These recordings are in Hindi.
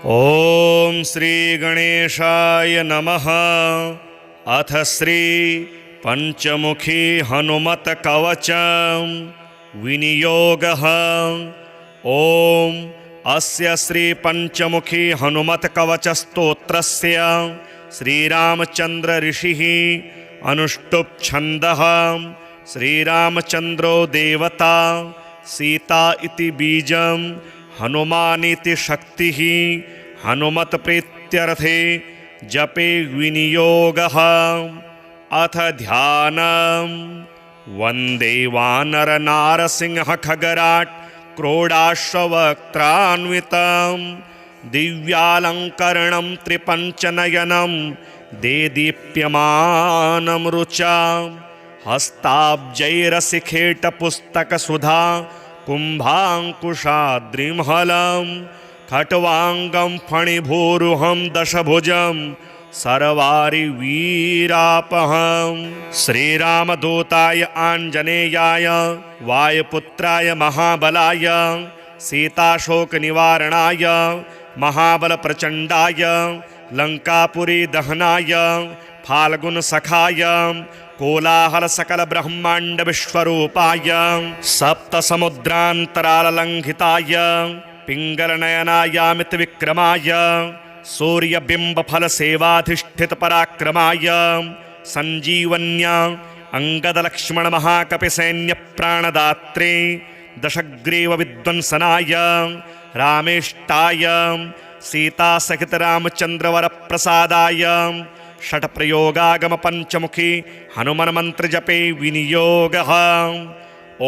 ओम श्री गणेशाय नमः। अथ श्री पंचमुखी हनुमत कवचम विनियोगः। ओम अस्य श्री पंचमुखी हनुमत कवच स्तोत्रस्य श्रीरामचंद्र ऋषिः अनुष्टुप् छन्दः। श्रीरामचंद्रो देवता, सीता इति बीजं, हनुमानिति शक्तिः। हनुमत प्रीत्यर्थे जपे विनियोगः। अथ ध्यानम्। वन्दे वानर नारसिंह खगराट् क्रोडाश्ववक्त्रान्वितं दिव्यालङ्करणं त्रिपञ्चनयनं देदीप्यमानं रुचा। हस्ताब्जैरसिखेटपुस्तकसुधा कुम्भाङ्कुशाद्रिमहलं खट्वाङ्गं फणिभूरुहं दशभुजं सर्वारिवीरापहं। श्रीरामदूताय आञ्जनेयाय वायुपुत्राय महाबलाय सीताशोकनिवारणाय महाबलप्रचण्डाय लङ्कापुरी दहनाय फाल्गुनसखाय कोलाहलसकलब्रह्माण्डविश्वरूपाय सप्तसमुद्रान्तराललङ्घिताय पिङ्गलनयनायामितविक्रमाय सूर्यबिम्बफलसेवाधिष्ठितपराक्रमाय सञ्जीवन्या अङ्गदलक्ष्मणमहाकपिसैन्यप्राणदात्रे दशग्रीवविध्वंसनाय रामेष्टाय सीतासहितरामचन्द्रवरप्रसादाय षट्प्रयोगागमपञ्चमुखी हनुमन्मन्त्रजपे विनियोगः।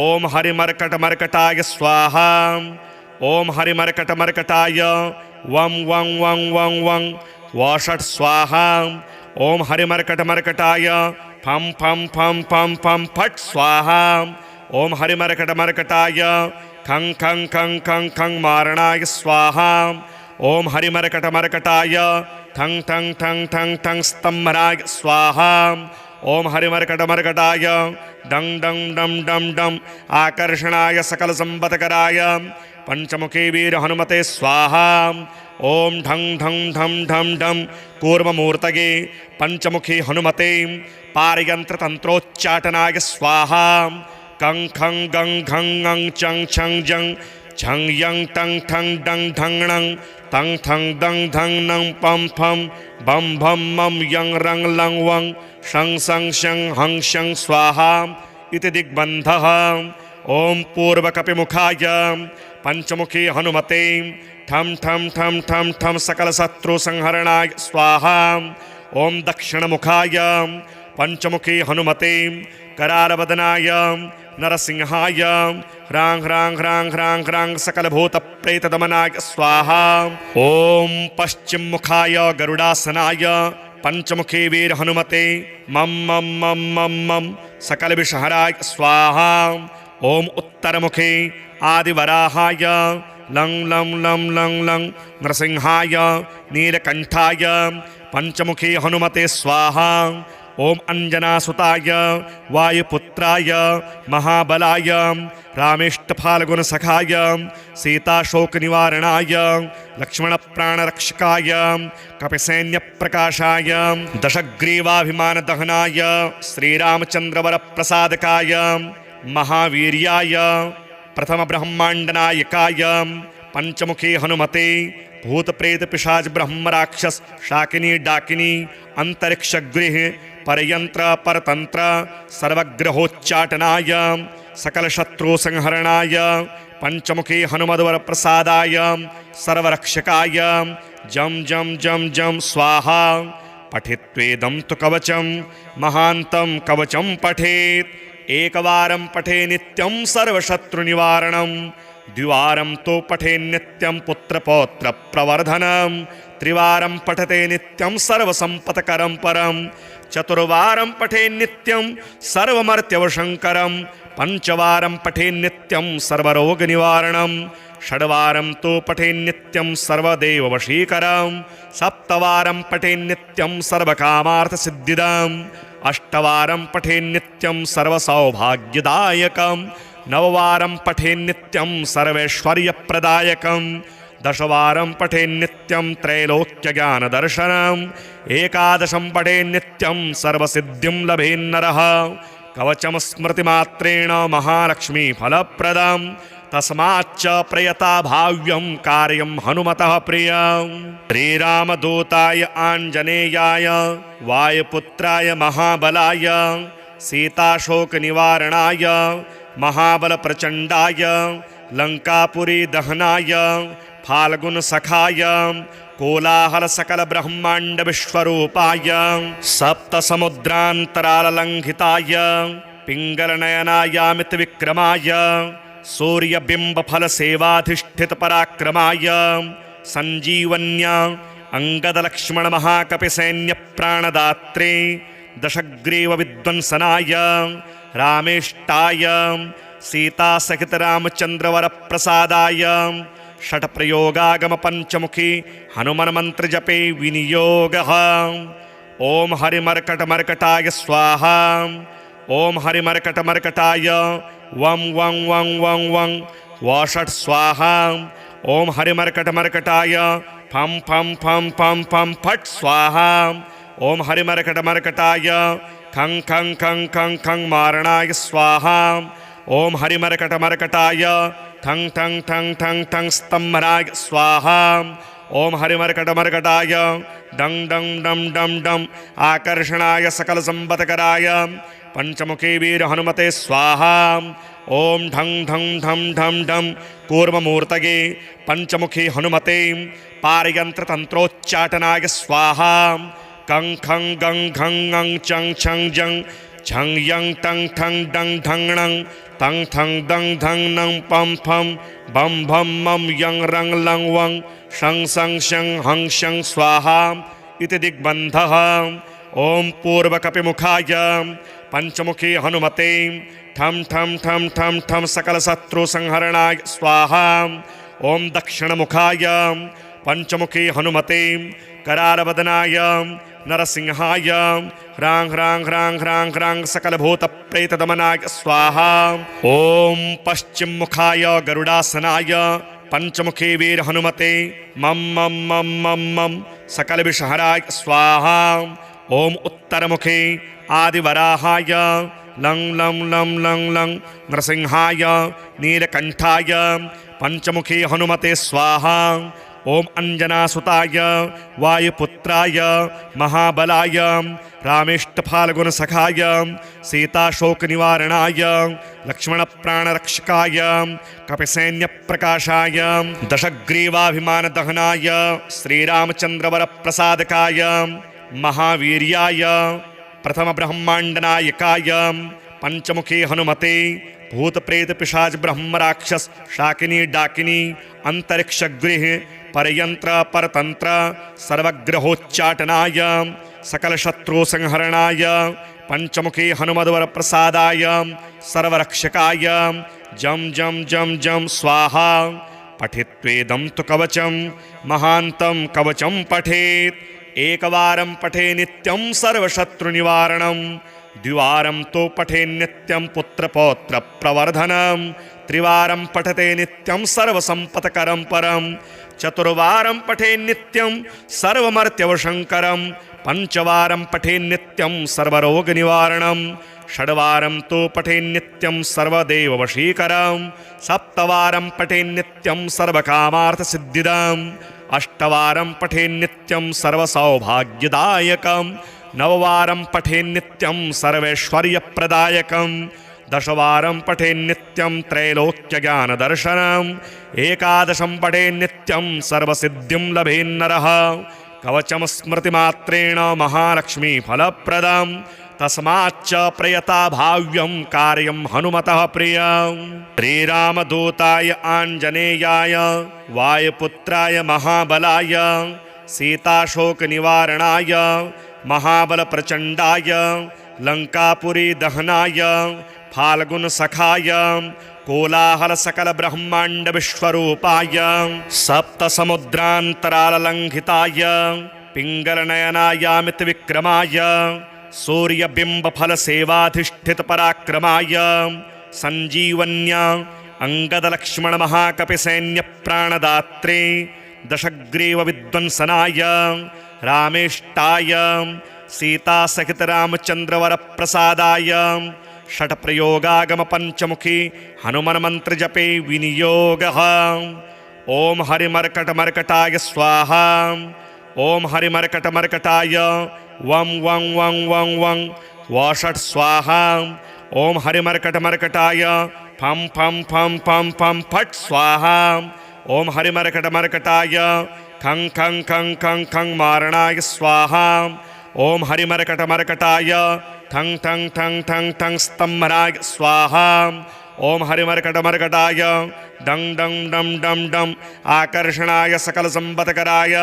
ॐ हरिमर्कटमर्कटाय स्वाहा। ॐ हरिमर्कटमर्कटाय वं वं वं वं वं वषट् स्वाहा। ॐ हरिमर्कटमर्कटाय फं फं फं फं फं फट् स्वाहा। ॐ हरिमर्कटमर्कटाय खं खं खं खं खं मारणाय स्वाहा। ॐ हरिमर्कटमर्कटाय ठं ठं ठं ठं ठं स्तम्भनाय स्वाहा। ॐ हरिमर्कटमर्कटाय डं डं डं डं डं आकर्षणाय सकलसम्पत्कराय पंचमुखी वीर हनुमते स्वाहा। ॐ ढं ढं ढं ढं ढं कूर्ममूर्तये पंचमुखी हनुमते पारयन्त्रतन्त्रोच्चाटनाय स्वाहा। कं खं गं घं ङं चं छं जं झं यं टं ठं डं ढं णं तं ठं दं धं नं पं फं बं भं मं यं रं लं वं शं सं शं हं शं स्वाहा इति दिग्बन्धः। ॐ पूर्वकपिमुखाय पंचमुखी हनुमते ठं ठं ठं ठं ठं सकलशत्रुसंहरणाय स्वाहा। ॐ दक्षिणमुखाय पंचमुखी हनुमते करालवदनाय नरसिंहाय ह्रां ह्रां ह्रां ह्रां ह्रां सकलभूतप्रेतदमनाय स्वाहा। ॐ पश्चिममुखाय गरुडासनाय पंचमुखी वीर हनुमते मं मं मं मं मं सकलविषहराय स्वाहा। ॐ उत्तरमुखे आदिवराहाय लं लं लं लं लं नृसिंहाय नीलकण्ठाय पंचमुखी हनुमते स्वाहा। ॐ अंजनासुताय वायुपुत्राय महाबलाय रामेष्टफाल्गुनसखाय सीताशोकनिवारणाय लक्ष्मणप्राणरक्षकाय कपिसैन्यप्रकाशाय दशग्रीवाभिमानदहनाय श्रीरामचन्द्रवरप्रसादकाय महावीर्याय प्रथमब्रह्माण्डनायकाय पंचमुखी हनुमते भूतप्रेतपिशाच ब्रह्मराक्षस शाकिनी डाकिनी अंतरिक्षगृह परयंत्र परतंत्र सर्वग्रहोच्चाटनाय सकलशत्रुसंहरणाय पंचमुखी हनुमद्वरप्रसादाय सर्वरक्षकाय जं जं जं जं स्वाहा। पठित्वेदं तु कवचं महान्तं कवचं पठेत्। एकवारं पठे नित्यं सर्वशत्रुनिवारणं, द्विवारं तो पठे नित्यं पुत्रपौत्रप्रवर्धनं, त्रिवारं पठते नित्यं सर्वसम्पत्करं परं, चतुर्वारं पठे नित्यं सर्वमर्त्यवशङ्करं, पंचवारं पठे नित्यं सर्वरोगनिवारणं, षड्वारं तो पठे नित्यं सर्वदेववशीकरं, सप्तवारं पठे नित्यं सर्वकामार्थसिद्धिदं, अष्टवारं पठे नित्यं सर्वसौभाग्यदायकं, नववारं पठे नित्यं सर्वैश्वर्यप्रदायकं, दशवारं पठेन्नित्यं त्रैलोक्यज्ञानदर्शनम् एकादशं पठेन्नित्यं सर्वसिद्धिं लभेन्नरः कवचं स्मृतिमात्रेण महालक्ष्मीफलप्रदं तस्माच्च प्रयता भाव्यं कार्यं हनुमतः प्रियं श्रीरामदूताय आञ्जनेयाय वायुपुत्राय महाबलाय सीताशोकनिवारणाय महाबलप्रचण्डाय लङ्कापुरी दहनाय फाल्गुनसखाय कोलाहलसकलब्रह्माण्डविश्वरूपाय सप्तसमुद्रान्तराललङ्घिताय पिङ्गलनयनायामितविक्रमाय सूर्यबिम्बफलसेवाधिष्ठितपराक्रमाय सञ्जीवन्य अङ्गदलक्ष्मणमहाकपिसैन्यप्राणदात्रे दशग्रीवविध्वंसनाय रामेष्टाय सीतासहितरामचन्द्रवरप्रसादाय षट्प्रयोगागमपञ्चमुखी हनुमन्मन्त्रजपे विनियोगः ॐ हरिमर्कटमर्कटाय स्वाहा ॐ हरिमर्कटमर्कटाय वं वं वं वं वं वषट् स्वाहा ॐ हरिमर्कटमर्कटाय फं फं फं फं फं फट् स्वाहा ॐ हरिमर्कटमर्कटाय खं खं खं खं खं मारणाय स्वाहा ॐ हरिमर्कटमर्कटाय ठं ठं ठं ठं ठं स्तम्भनाय स्वाहा ॐ हरिमर्कटमर्कटाय डं डं डं डं डं आकर्षणाय सकलसम्पत्कराय पंचमुखी वीर हनुमते स्वाहा ॐ ढं ढं ढं ढं ढं कूर्ममूर्तये पंचमुखी हनुमते पारयन्त्रतन्त्रोच्चाटनाय स्वाहा कं खं गं घं ङं चं छं जं छं यं टं ठं डं ढं णं तं ठं दं धं नं पं फं बं भं मं यं रं लं वं शं सं शं हं शं स्वाहा इति दिग्बन्धः ॐ पूर्वकपिमुखाय पंचमुखी हनुमते ठं ठं ठं ठं ठं सकलशत्रुसंहरणाय स्वाहा ॐ दक्षिणमुखाय पंचमुखी हनुमते करालवदनाय नरसिंहाय ह्रां ह्रां ह्रां ह्रां ह्रां सकलभूतप्रेतदमनाय स्वाहा ॐ पश्चिममुखाय गरुडासनाय पंचमुखी वीर हनुमते मम मम मम मम मम सकलविषहराय स्वाहा ॐ उत्तरमुखे आदिवराहाय लं लं लं लं लं नरसिंहाय नीलकण्ठाय पंचमुखी हनुमते स्वाहा ॐ अंजनासुताय वायुपुत्राय महाबलाय रामेष्टफाल्गुनसखाय सीताशोकनिवारणाय लक्ष्मणप्राणरक्षकाय कपिसैन्यप्रकाशाय दशग्रीवाभिमानदहनाय श्रीरामचन्द्रवरप्रसादकाय महावीर्याय प्रथमब्रह्माण्डनायकाय पंचमुखी हनुमते भूतप्रेतपिशाच ब्रह्मराक्षस शाकिनी डाकिनी अंतरिक्षगृह परयंत्र परतंत्र सर्वग्रहोच्चाटनाय सकलशत्रुसंहरणाय पंचमुखी हनुमद्वरप्रसादाय सर्वरक्षकाय जं जं जं जं स्वाहा पठित्वेदं तु कवचं महान्तं कवचं पठेत् एकवारं पठे नित्यं सर्वशत्रुनिवारणं द्विवारं तो पठे नित्यं पुत्रपौत्रप्रवर्धनं त्रिवारं पठते नित्यं सर्वसम्पत्करं परं चतुर्वारं पठे नित्यं सर्वमर्त्यवशङ्करं पंचवारं पठे नित्यं सर्वरोगनिवारणं षड्वारं तो पठे नित्यं सर्वदेववशीकरं सप्तवारं पठे नित्यं सर्वकामार्थसिद्धिदम् अष्टवारं पठे नित्यं सर्वसौभाग्यदायकं नववारं पठे नित्यं सर्वैश्वर्यप्रदायकं दशवारं पठे नित्यं त्रैलोक्यज्ञानदर्शनम् एकादशं पठे नित्यं सर्वसिद्धिं लभेन्नरः कवचं स्मृतिमात्रेण महालक्ष्मीफलप्रदं तस्माच्च प्रयता भाव्यं कार्यं हनुमतः प्रियं श्रीरामदूताय आञ्जनेयाय वायुपुत्राय महाबलाय सीताशोकनिवारणाय महाबलप्रचण्डाय लङ्कापुरी दहनाय फाल्गुनसखाय कोलाहलसकलब्रह्माण्डविश्वरूपाय सप्तसमुद्रान्तराललङ्घिताय पिङ्गलनयनायामितविक्रमाय सूर्यबिम्बफलसेवाधिष्ठितपराक्रमाय सञ्जीवन्य अंगदलक्ष्मणमहाकपिसैन्यप्राणदात्रे दशग्रीवविध्वंसनाय रामेष्टाय सीतासहितरामचन्द्रवरप्रसादाय षट्प्रयोगागमपञ्चमुखी हनुमन्मन्त्रजपे विनियोगः। ॐ हरिमर्कटमर्कटाय स्वाहा। ॐ हरिमर्कटमर्कटाय वं वं वं वं वं वषट् स्वाहा। ॐ हरिमर्कटमर्कटाय फं फं फं फं फं फट् स्वाहा। ॐ हरिमर्कटमर्कटाय खं खं खं खं खं मारणाय स्वाहा। ॐ हरिमर्कटमर्कटाय ठं ठं ठं ठं ठं स्तम्भनाय स्वाहा। ॐ हरिमर्कटमर्कटाय डं डं डं डं डं आकर्षणाय सकलसम्पत्कराय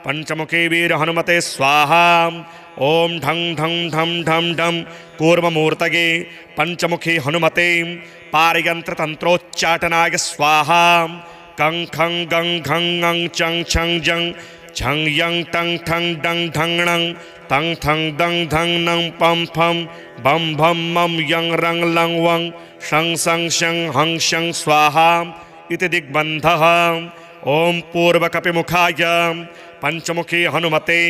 पंचमुखी वीर हनुमते स्वाहा। ॐ ढं ढं ढं ढं ढं कूर्ममूर्तये पंचमुखी हनुमते पारयन्त्रतन्त्रोच्चाटनाय स्वाहा। कं खं गं घं ङं चं छं जं छं यं टं ठं डं ढं णं तं ठं दं धं नं पं फं बं भं मं यं रं लं वं शं सं शं हं शं स्वाहा इति दिग्बन्धः। ॐ पूर्वकपिमुखाय पंचमुखी हनुमते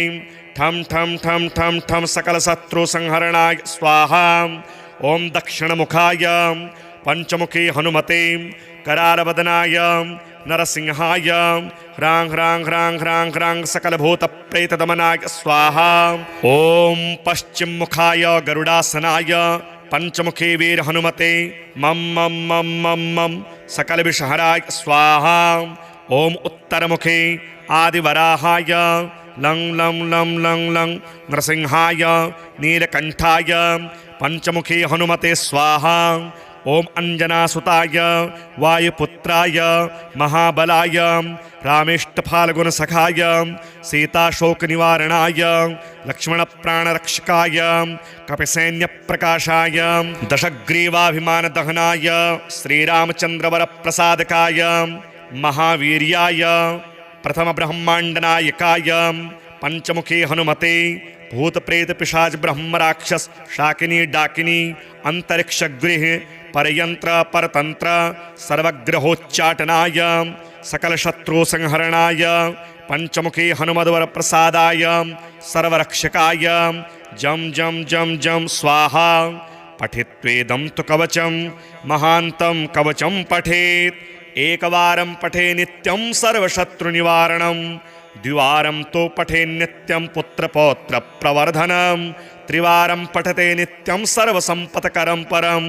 ठं ठं ठं ठं ठं सकलशत्रुसंहरणाय स्वाहा। ॐ दक्षिणमुखाय पंचमुखी हनुमते करारवदनाय नरसिंहाय ह्रां ह्रां ह्रां ह्रां ह्रां सकलभूतप्रेतदमनाय स्वाहा। ॐ पश्चिममुखाय गरुडासनाय पंचमुखी वीर हनुमते मं मं मं मं मं सकलविषहराय स्वाहा। ॐ उत्तरमुखे आदिवराहाय लं लं लं लं लं नृसिंहाय नीलकण्ठाय पंचमुखी हनुमते स्वाहा। ॐ अंजनासुताय वायुपुत्राय महाबलाय रामेष्टफाल्गुनसखाय सीताशोकनिवारणाय लक्ष्मणप्राणरक्षकाय कपिसैन्यप्रकाशाय दशग्रीवाभिमानदहनाय श्रीरामचन्द्रवरप्रसादकाय महावीर्याय प्रथमब्रह्माण्डनायकाय पंचमुखी हनुमते भूतप्रेतपिशाच ब्रह्मराक्षस शाकिनी डाकिनी अंतरिक्षगृह परयंत्र परतंत्र सर्वग्रहोच्चाटनाय सकलशत्रुसंहरणाय पंचमुखी हनुमद्वरप्रसादाय सर्वरक्षकाय जं जं जं जं स्वाहा। पठित्वेदं तु कवचं महान्तं कवचं पठेत् एकवारं पठे नित्यं सर्वशत्रुनिवारणं द्विवारं तो पठे नित्यं पुत्रपौत्रप्रवर्धनं त्रिवारं पठते नित्यं सर्वसम्पत्करं परं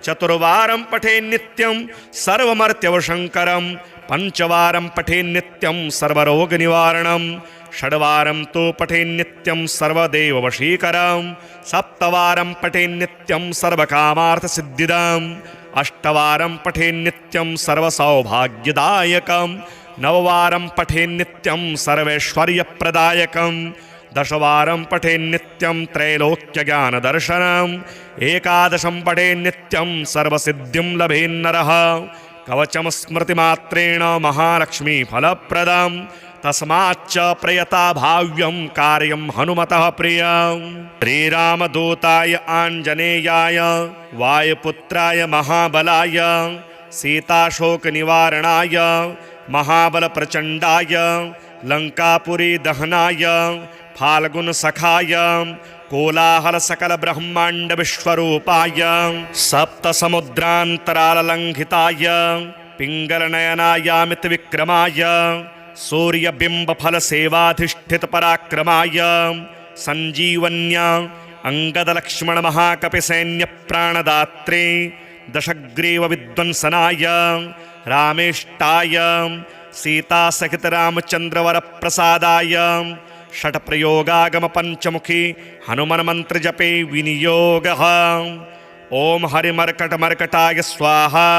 चतुर्वारं पठे नित्यं सर्वमर्त्यवशङ्करं पंचवारं पठे नित्यं सर्वरोगनिवारणं षड्वारं तो पठे नित्यं सर्वदेववशीकरं सप्तवारं पठे नित्यं सर्वकामार्थसिद्धिदम् अष्टवारं पठे नित्यं सर्वसौभाग्यदायकं नववारं पठे नित्यं सर्वैश्वर्यप्रदायकं दशवारं पठे नित्यं त्रैलोक्यज्ञानदर्शनम् एकादशं पठे नित्यं सर्वसिद्धिं लभेन्नरः कवचं स्मृतिमात्रेण महालक्ष्मीफलप्रदं तस्माच्च प्रयता भाव्यं कार्यं हनुमतः प्रियं। श्रीरामदूताय आञ्जनेयाय वायुपुत्राय महाबलाय सीताशोकनिवारणाय महाबलप्रचण्डाय लङ्कापुरी दहनाय फाल्गुनसखाय कोलाहलसकलब्रह्माण्डविश्वरूपाय सप्तसमुद्रान्तराललङ्घिताय पिङ्गलनयनायामितविक्रमाय सूर्यबिम्बफलसेवाधिष्ठितपराक्रमाय सञ्जीवन्या अंगदलक्ष्मणमहाकपिसैन्यप्राणदात्रे दशग्रीवविध्वंसनाय रामेष्टाय सीतासहितरामचन्द्रवरप्रसादाय षट्प्रयोगागमपञ्चमुखी हनुमन्मन्त्रजपे विनियोगः। ॐ हरिमर्कटमर्कटाय स्वाहा।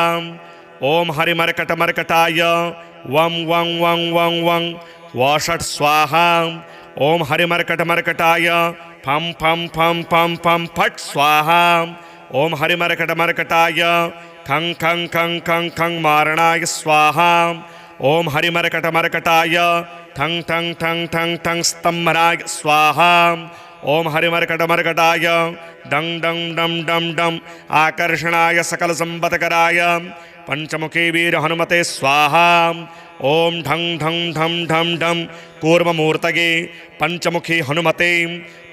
ॐ हरिमर्कटमर्कटाय वं वं वं वं वं वषट् स्वाहा। ॐ हरिमर्कटमर्कटाय फं फं फं फं फं फट् स्वाहा। ॐ हरिमर्कटमर्कटाय खं खं खं खं खं मारणाय स्वाहा। ॐ हरिमर्कटमर्कटाय ठं ठं ठं ठं ठं स्तम्भनाय स्वाहा। ॐ हरिमर्कटमर्कटाय डं डं डं डं डं आकर्षणाय सकलसम्पत्कराय पंचमुखी वीर हनुमते स्वाहा। ओम ढं ढं ढं ढं ढं कूर्ममूर्तये पंचमुखी हनुमते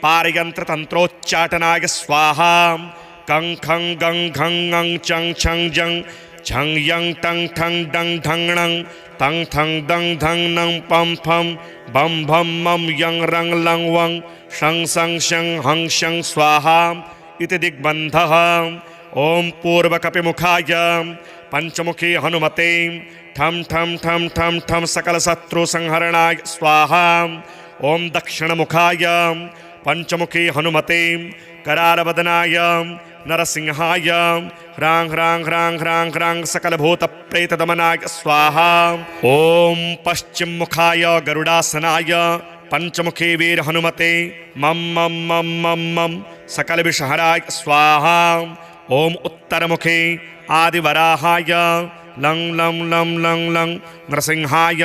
पारयंत्र तंत्रोच्चाटनाय स्वाहा। कं खं गं घं ङं चं छं जं झं यं टं ठं डं ढं णं तं थं दं धं नं पं फं बं भं मं यं रं लं वं शं सं शं हं शं स्वाहा इति दिग्बन्धः। ओम पूर्वकपिमुखाय पंचमुखी हनुमते ठं ठं ठं ठं ठं सकलशत्रुसंहरणाय स्वाहा। ओम दक्षिणमुखाय पंचमुखी हनुमते करालवदनाय नरसिंहाय ह्रां ह्रां ह्रां ह्रां ह्रां सकलभूतप्रेतदमनाय स्वाहा। ओम पश्चिममुखाय गरुडासनाय पंचमुखी वीर हनुमते मम मम मम मम मम सकलविषहराय स्वाहा। ओम उत्तरमुखे आदिवराहाय लं लं लं लं लं नरसिंहाय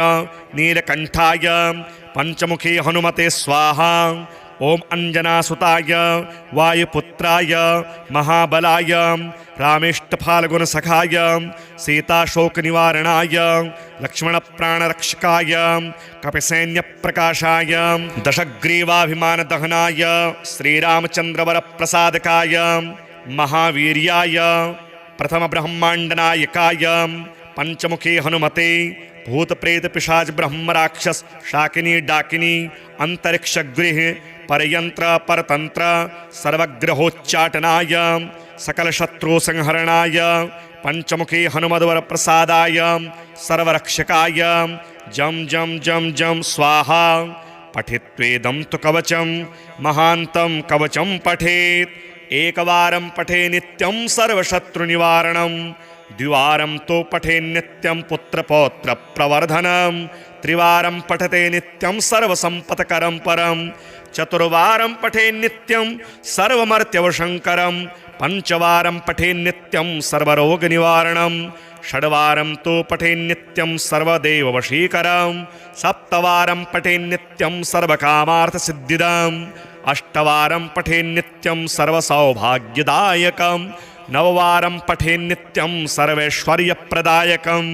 नीलकंठाय पंचमुखी हनुमते स्वाहा। ओम अंजनासुताय वायुपुत्राय महाबलाय रामेष्टफाल्गुनसखाय सीताशोकनिवारणाय लक्ष्मणप्राणरक्षकाय कपिसैन्यप्रकाशाय दशग्रीवाभिमानदहनाय श्रीरामचन्द्रवरप्रसादकाय महावीर्याय प्रथमब्रह्माण्डनायकाय पंचमुखी हनुमते भूत प्रेत पिशाच ब्रह्म राक्षस शाकिनी डाकिनी अंतरिक्षगृह परयंत्र परतंत्र सर्वग्रहोच्चाटनाय सकल शत्रु संहरणाय पंचमुखी हनुमद्वर प्रसादाय सर्वरक्षकाय जम जम जम जम स्वाहा। पठित्वेदं तु कवचं महान्तं कवचं पठेत् एकवारं पठे नित्यं सर्वशत्रुनिवारणं द्विवारं तो पठे नित्यं पुत्रपौत्र प्रवर्धनं त्रिवारं पठते नित्यं सर्वसंपत्करं परं चतुर्वारं पठे नित्यं सर्वमर्त्यवशंकरं पंचवारं पठे नित्यं सर्वरोगनिवारणं षड्वारं तो पठे नित्यं सर्वदेववशीकरं सप्तवारं पठे नित्यं सर्वकामार्थसिद्धिदम् अष्टवारं पठे नित्यं सर्वसौभाग्यदायकं नववारं पठे नित्यं सर्वैश्वर्यप्रदायकं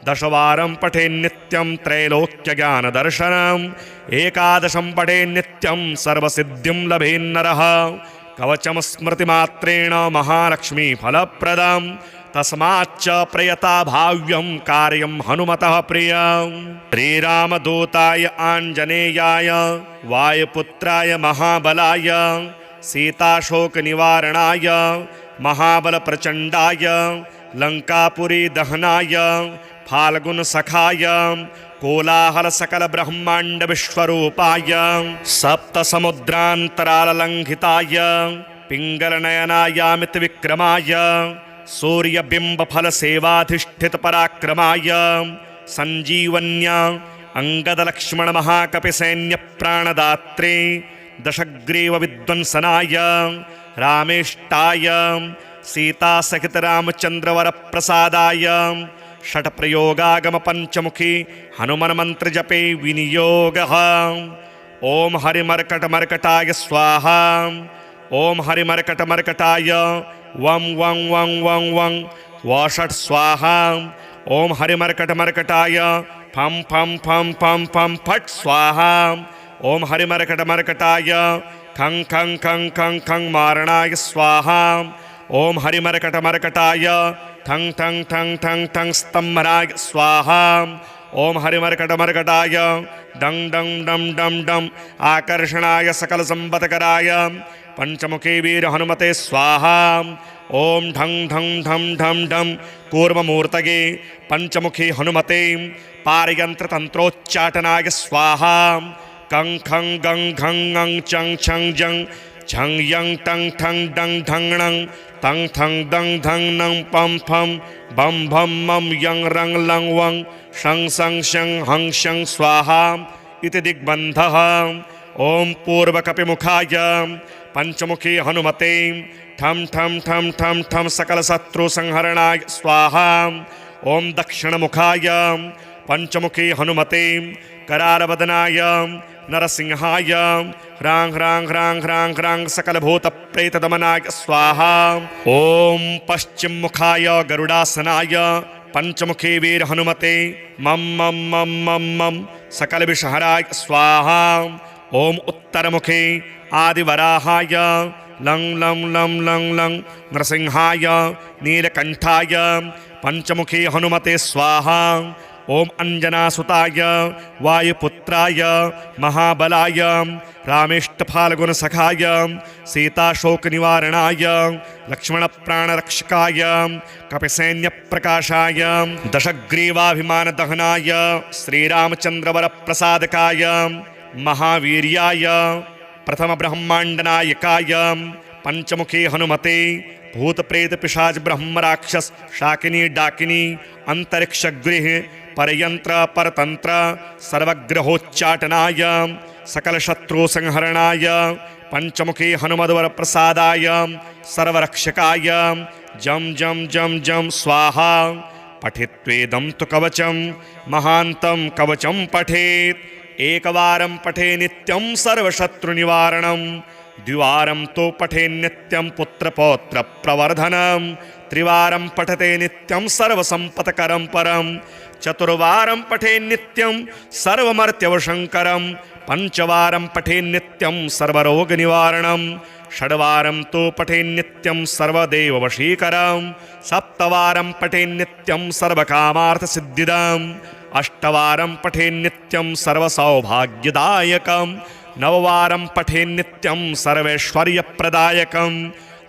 दशवारं पठे नित्यं त्रैलोक्यज्ञानदर्शनम् एकादशं पठे नित्यं सर्वसिद्धिं लभेन्नरः कवचं स्मृतिमात्रेण महालक्ष्मीफलप्रदं तस्माच्च प्रयता भाव्यं कार्यं हनुमतः प्रियं। श्रीरामदूताय आञ्जनेयाय वायुपुत्राय महाबलाय सीताशोकनिवारणाय महाबलप्रचण्डाय लङ्कापुरी दहनाय फाल्गुनसखाय कोलाहल सकल ब्रह्मांड विश्वरूपाय सप्तसमुद्रान्तराललङ्घिताय पिङ्गलनयनायामित विक्रमाय सूर्यबिम्बफलसेवाधिष्ठितपराक्रमाय सञ्जीवन्या अङ्गदलक्ष्मणमहाकपिसैन्यप्राणदात्रे दशग्रीवविध्वंसनाय रामेष्टाय सीतासहितरामचन्द्रवरप्रसादाय षट्प्रयोगागम पंचमुखी हनुमन्मन्त्रजपे विनियोगः। ओम हरिमर्कटमर्कटाय स्वाहा। ओम हरिमर्कटमर्कटाय वं वं वं वं वं वषट् स्वाहा। ओम हरिमर्कटमर्कटाय फं फं फं फं फं फट् स्वाहा। ओम हरिमर्कटमर्कटाय खं खं खं खं खं मारणाय स्वाहा। ओम हरिमर्कटमर्कटाय ठं ठं ठं ठं ठं स्तंभनाय स्वाहा। ओम हरिमर्कटमर्कटाय डं डं डं डं डं आकर्षणाय सकल संपत्कराय पंचमुखी वीर हनुमते स्वाहा। ओम ढं ढं ढं ढं ढं कूर्ममूर्तये पंचमुखी हनुमते पारयंत्र तंत्रोच्चाटनाय स्वाहा। कं खं गं घं ङं चं छं जं झं यं टं ठं डं ढं णं तं थं दं धं नं पं फं बं भं मं यं रं लं वं शं सं शं हं शं स्वाहा इति दिग्बन्धः। ओम पूर्वकपिमुखाय पंचमुखी हनुमते ठं ठं ठं ठं ठं सकलशत्रुसंहरणाय स्वाहा। ओम दक्षिणमुखाय पंचमुखी हनुमते करालवदनाय नरसिंहाय ह्रां ह्रां ह्रां ह्रां ह्रां सकलभूतप्रेतदमनाय स्वाहा। ओम पश्चिममुखाय गरुडासनाय पंचमुखी वीर हनुमते मम मम मम मम मम सकल विषहराय स्वाहा। ओम उत्तरमुखे आदिवराहाय लं लं लं लं लं नृसिंहाय नीलकंठाय पंचमुखी हनुमते स्वाहा। ओम अंजनासुताय वायुपुत्राय महाबलाय रामेष्टफाल्गुनसखाय सीताशोकनिवारणाय लक्ष्मणप्राणरक्षकाय कपिसैन्यप्रकाशाय दशग्रीवाभिमानदहनाय श्रीरामचन्द्रवरप्रसादकाय महावीर्याय प्रथमब्रह्माण्डनायकाय पंचमुखी हनुमते भूत प्रेत पिशाच ब्रह्म राक्षस शाकिनी डाकिनी अंतरिक्षगृह परयंत्र परतंत्र सर्वग्रहोच्चाटनाय सकल शत्रु संहरणाय पंचमुखी हनुमद्वर प्रसादाय सर्वरक्षकाय जम जम जम जम स्वाहा। पठित्वेदं तु कवचं महान्तं कवचं पठेत् एकवारं पठे नित्यं सर्वशत्रुनिवारणं द्विवारं तो पठे नित्यं पुत्रपौत्र प्रवर्धनं त्रिवारं पठते नित्यं सर्वसंपत्करं परं चतुर्वारं पठे नित्यं सर्वमर्त्यवशंकरं पंचवारं पठे नित्यं सर्वरोगनिवारणं षड्वारं तो पठे नित्यं सर्वदेववशीकरं सप्तवारं पठे नित्यं सर्वकामार्थसिद्धिदम् अष्टवारं पठे नित्यं सर्वसौभाग्यदायकं नववारं पठे नित्यं सर्वैश्वर्यप्रदायकं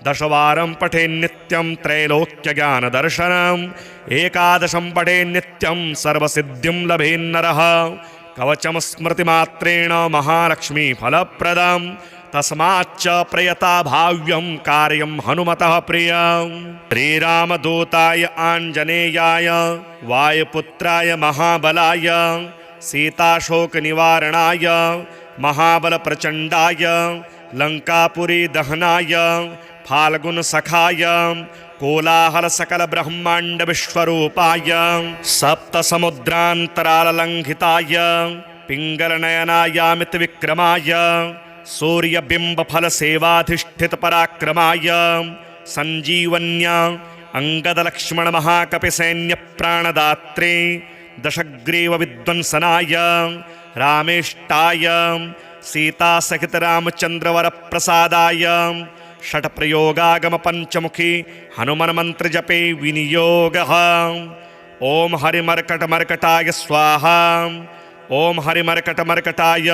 दशवारं पठे नित्यं त्रैलोक्यज्ञानदर्शनम् एकादशं पठे नित्यं सर्वसिद्धिं लभेन्नरः कवचं स्मृतिमात्रेण महालक्ष्मीफलप्रदं तस्माच्च प्रयता भाव्यं कार्यं हनुमतः प्रियं। श्रीरामदूताय आञ्जनेयाय वायुपुत्राय महाबलाय सीताशोकनिवारणाय महाबलप्रचण्डाय लङ्कापुरी दहनाय फाल्गुनसखाय कोलाहलसकलब्रह्माण्डविश्वरूपाय सप्तसमुद्रान्तराललङ्घिताय पिङ्गलनयनायामितविक्रमाय सूर्यबिम्बफलसेवाधिष्ठितपराक्रमाय सञ्जीवन्या अङ्गदलक्ष्मणमहाकपिसैन्यप्राणदात्रे दशग्रीवविध्वंसनाय रामेष्टाय सीतासहितरामचन्द्रवरप्रसादाय षट्प्रयोगागमपञ्चमुखी हनुमन्मन्त्रजपे विनियोगः। ॐ हरिमर्कटमर्कटाय स्वाहा। ॐ हरिमर्कटमर्कटाय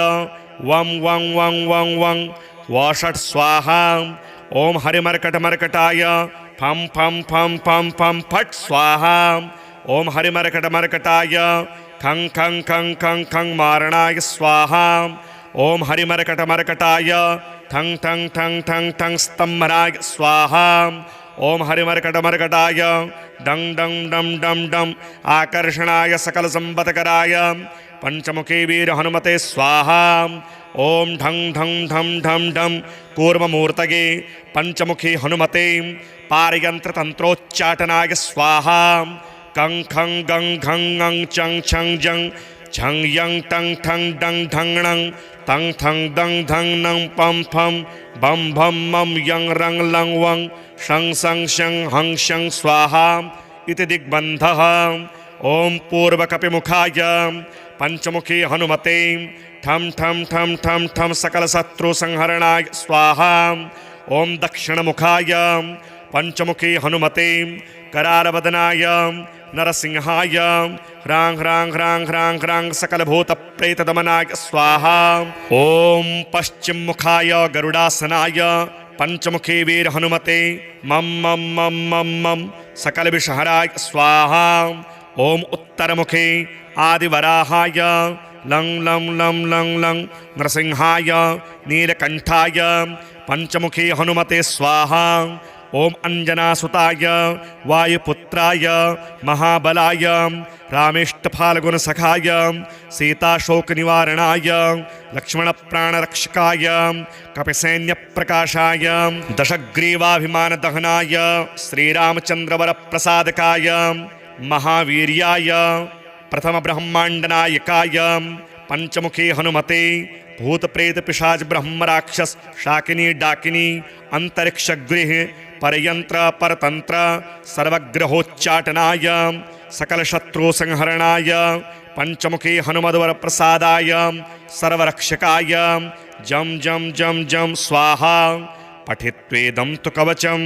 वं वं वं वं वं वषट् स्वाहा। ॐ हरिमर्कटमर्कटाय फं फं फं फं फं फट् स्वाहा। ॐ हरिमर्कटमर्कटाय खं खं खं खं खं मारणाय स्वाहा। ॐ हरिमर्कटमर्कटाय ठं ठं ठं ठं ठं स्तम्भनाय स्वाहा। ॐ हरिमर्कटमर्कटाय डं डं डं डं डं आकर्षणाय सकलसम्पत्कराय पंचमुखी वीर हनुमते स्वाहा। ॐ ढं ढं ढं ढं ढं कूर्ममूर्तये पंचमुखी हनुमते पारयन्त्रतन्त्रोच्चाटनाय स्वाहा। कं खं गं घं ङं चं छं जं झं यं टं ठं डं ढं णं तं ठं दं धं नं पं फं बं भं मं यं रं लं वं शं सं शं हं शं स्वाहा इति दिग्बन्धः। ॐ पूर्वकपिमुखाय पंचमुखी हनुमते ठं ठं ठं ठं ठं सकलशत्रुसंहरणाय स्वाहा। ॐ दक्षिणमुखाय पंचमुखी हनुमते करालवदनाय नरसिंहाय ह्रां ह्रां ह्रां ह्रां ह्रां सकलभूतप्रेतदमनाय स्वाहा। ॐ पश्चिममुखाय गरुडासनाय पंचमुखी वीर हनुमते मम मम मम मम मम सकलविषहराय स्वाहा। ॐ उत्तरमुखे आदिवराहाय लं लं लं लं लं नृसिंहाय नीलकंठाय पंचमुखी हनुमते स्वाहा। ॐ अंजनासुताय वायुपुत्राय महाबलाय रामेष्टफाल्गुनसखाय सीताशोकनिवारणाय लक्ष्मणप्राणरक्षकाय कपिसैन्यप्रकाशाय दशग्रीवाभिमानदहनाय श्रीरामचन्द्रवरप्रसादकाय महावीर्याय प्रथमब्रह्माण्डनायकाय पंचमुखी हनुमते भूतप्रेत पिशाच ब्रह्म राक्षस शाकिनी डाकिनी अंतरिक्षगृह परयंत्र परतंत्र सर्वग्रहोच्चाटनाय सकलशत्रुसंहरणाय पंचमुखी हनुमद्वरप्रसादाय सर्वरक्षकाय जं जं जं जं स्वाहा। पठित्वेदं तु कवचं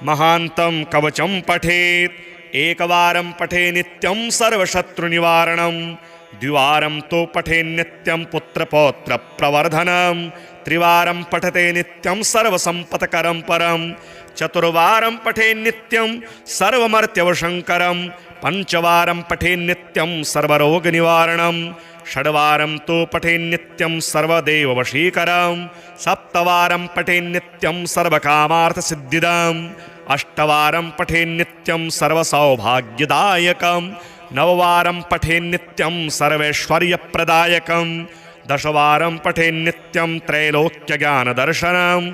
महान्तं कवचं पठेत्। एकवारं पठे नित्यं सर्वशत्रुनिवारणं। द्विवारं तु पठे नित्यं पुत्रपौत्रप्रवर्धनं। त्रिवारं पठते नित्यं सर्वसम्पत्करं परं। चतुर्वारं पठे नित्यं सर्वमर्त्यवशङ्करं। पंचवारं पठे नित्यं सर्वरोगनिवारणं। षड्वारं तु पठे नित्यं सर्वदेववशीकरं। सप्तवारं पठे नित्यं सर्वकामार्थसिद्धिदम्। अष्टवारं पठे नित्यं सर्वसौभाग्यदायकं। नववारं पठे नित्यं सर्वैश्वर्यप्रदायकं। दशवारं पठे नित्यं त्रैलोक्यज्ञानदर्शनम्।